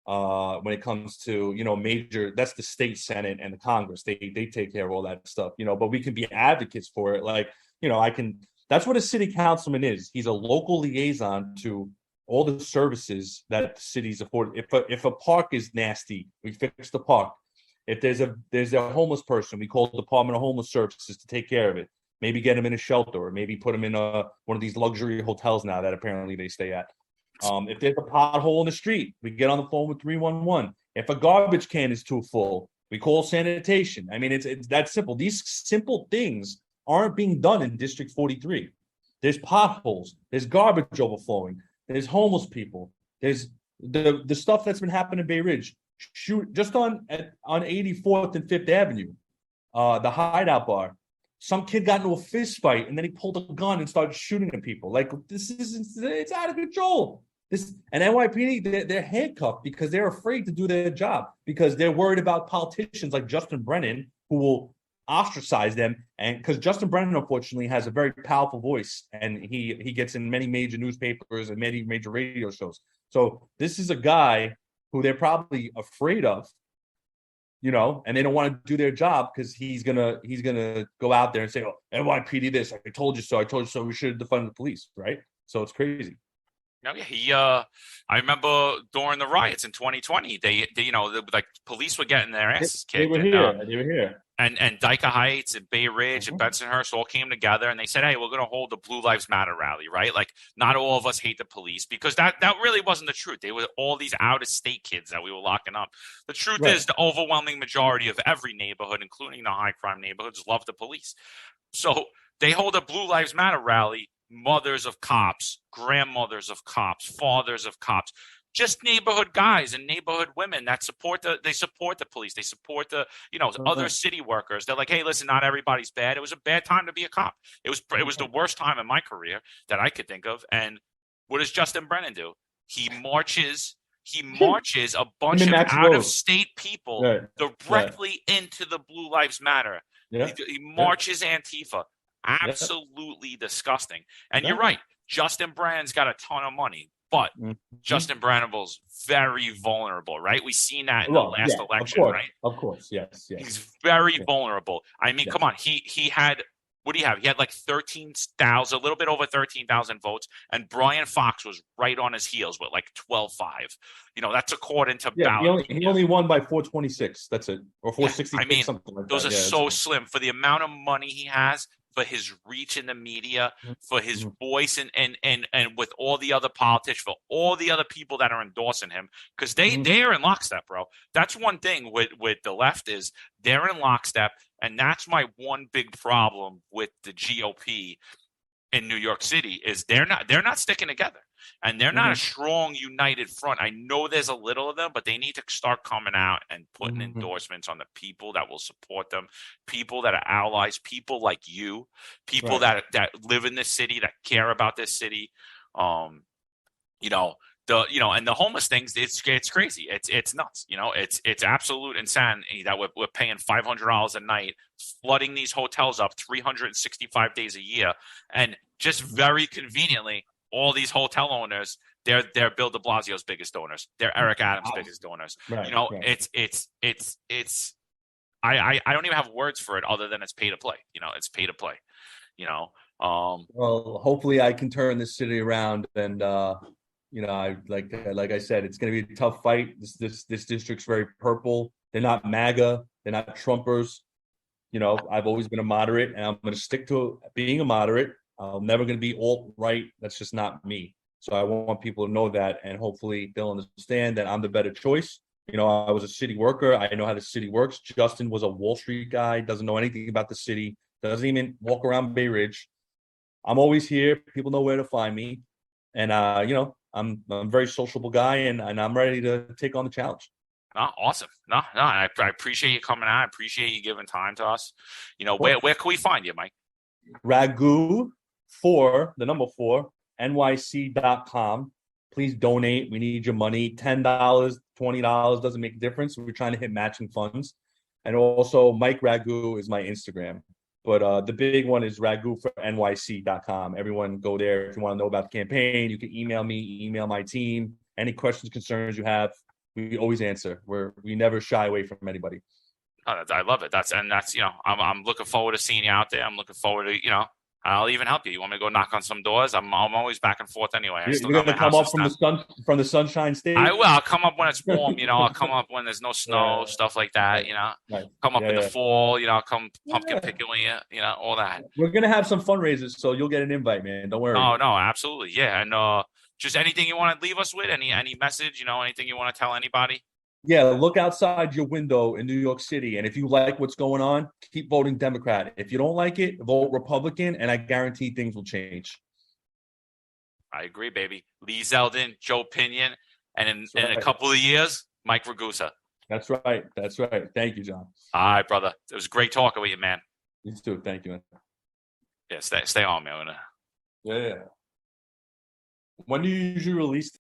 When it comes to major, that's the state senate and the Congress. They take care of all that stuff. But we can be advocates for it. Like that's what a city councilman is. He's a local liaison to all the services that the cities afford. If a park is nasty, we fix the park. If there's a homeless person, we call the Department of Homeless Services to take care of it. Maybe get them in a shelter, or maybe put them in one of these luxury hotels now that apparently they stay at. If there's a pothole in the street, we get on the phone with 311. If a garbage can is too full, we call sanitation. I mean, it's that simple. These simple things aren't being done in District 43. There's potholes. There's garbage overflowing. There's homeless people. There's the stuff that's been happening in Bay Ridge. Shoot, just on 84th and 5th Avenue, the Hideout Bar. Some kid got into a fist fight, and then he pulled a gun and started shooting at people. Like, it's out of control. This and NYPD, they're handcuffed because they're afraid to do their job because they're worried about politicians like Justin Brennan who will ostracize them. And because Justin Brennan, unfortunately, has a very powerful voice, and he gets in many major newspapers and many major radio shows. So this is a guy who they're probably afraid of, and they don't want to do their job because he's gonna go out there and say, "Oh, NYPD this, I told you so, I told you so. We should defund the police," right? So it's crazy. No, yeah, I remember during the riots in 2020, like police were getting their asses They kicked, were and here. They were here. and Dyker Heights and Bay Ridge and Bensonhurst all came together and they said, "Hey, we're going to hold the Blue Lives Matter rally," right? Like, not all of us hate the police, because that really wasn't the truth. They were all these out of state kids that we were locking up. The truth Right. is, the overwhelming majority of every neighborhood, including the high crime neighborhoods, love the police. So they hold a Blue Lives Matter rally. Mothers of cops, grandmothers of cops, fathers of cops, just neighborhood guys and neighborhood women that support the police. They support the other city workers. They're like, "Hey, listen, not everybody's bad. It was a bad time to be a cop. It was the worst time in my career that I could think of." And what does Justin Brennan do? He marches a bunch of Max out of Rose. state people Right. directly into the Blue Lives Matter. Yeah. He marches Antifa. Yeah. Absolutely disgusting. And Yeah. you're right. Justin Brandon's got a ton of money, but Justin Brandon's very vulnerable, right? We've seen that in the last election, right? Of course. Yes. He's very vulnerable. I mean, come on. He had, what do you have? He had like 13,000, a little bit over 13,000 votes, and Brian Fox was right on his heels with like 12.5. That's according to ballot. He only won by 426. That's it, or 466. I mean, something like those that. are so slim for the amount of money he has, for his reach in the media, for his voice, and with all the other politicians, for all the other people that are endorsing him, because they are in lockstep, bro. That's one thing with the left, is they're in lockstep, and that's my one big problem with the GOP in New York City, is they're not sticking together, and they're not a strong, united front. I know there's a little of them, but they need to start coming out and putting endorsements on the people that will support them, people that are allies, people like you, people that live in this city, that care about this city. And the homeless things, it's crazy. It's nuts. It's absolute insanity that we're paying $500 a night, flooding these hotels up 365 days a year, and just very conveniently, all these hotel owners, they're Bill de Blasio's biggest donors. They're Eric Adams' biggest donors. Right. It's I don't even have words for it other than it's pay to play. It's pay to play. Well, hopefully I can turn this city around, and I like I said, it's going to be a tough fight. This district's very purple. They're not MAGA. They're not Trumpers. I've always been a moderate, and I'm going to stick to being a moderate. I'm never going to be alt-right. That's just not me. So I want people to know that, and hopefully they'll understand that I'm the better choice. I was a city worker. I know how the city works. Justin was a Wall Street guy, doesn't know anything about the city, doesn't even walk around Bay Ridge. I'm always here. People know where to find me. And, I'm a very sociable guy, and I'm ready to take on the challenge. No, awesome. No, I appreciate you coming out. I appreciate you giving time to us. Where can we find you, Mike? Ragu the number 4, NYC.com. Please donate. We need your money. $10, $20 doesn't make a difference. We're trying to hit matching funds. And also, Mike Ragu is my Instagram. But the big one is Ragu for NYC.com. Everyone go there if you want to know about the campaign. You can email me, email my team. Any questions, concerns you have, we always answer. We never shy away from anybody. I love it. I'm looking forward to seeing you out there. I'm looking forward to, I'll even help you. You want me to go knock on some doors? I'm always back and forth anyway. You're going to come up from the Sunshine State? I will. I'll come up when it's warm. I'll come up when there's no snow, stuff like that. Right. Come up in the fall. I'll come pumpkin picking with you. All that. We're going to have some fundraisers, so you'll get an invite, man. Don't worry. Oh no, absolutely, yeah. And just anything you want to leave us with, any message, anything you want to tell anybody. Yeah, look outside your window in New York City, and if you like what's going on, keep voting Democrat. If you don't like it, vote Republican, and I guarantee things will change. I agree, baby. Lee Zeldin, Joe Pinion, and in a couple of years, Mike Ragusa. That's right. Thank you, John. All right, brother. It was great talking with you, man. You too. Thank you, man. Yeah, stay on, man. Yeah. When do you usually release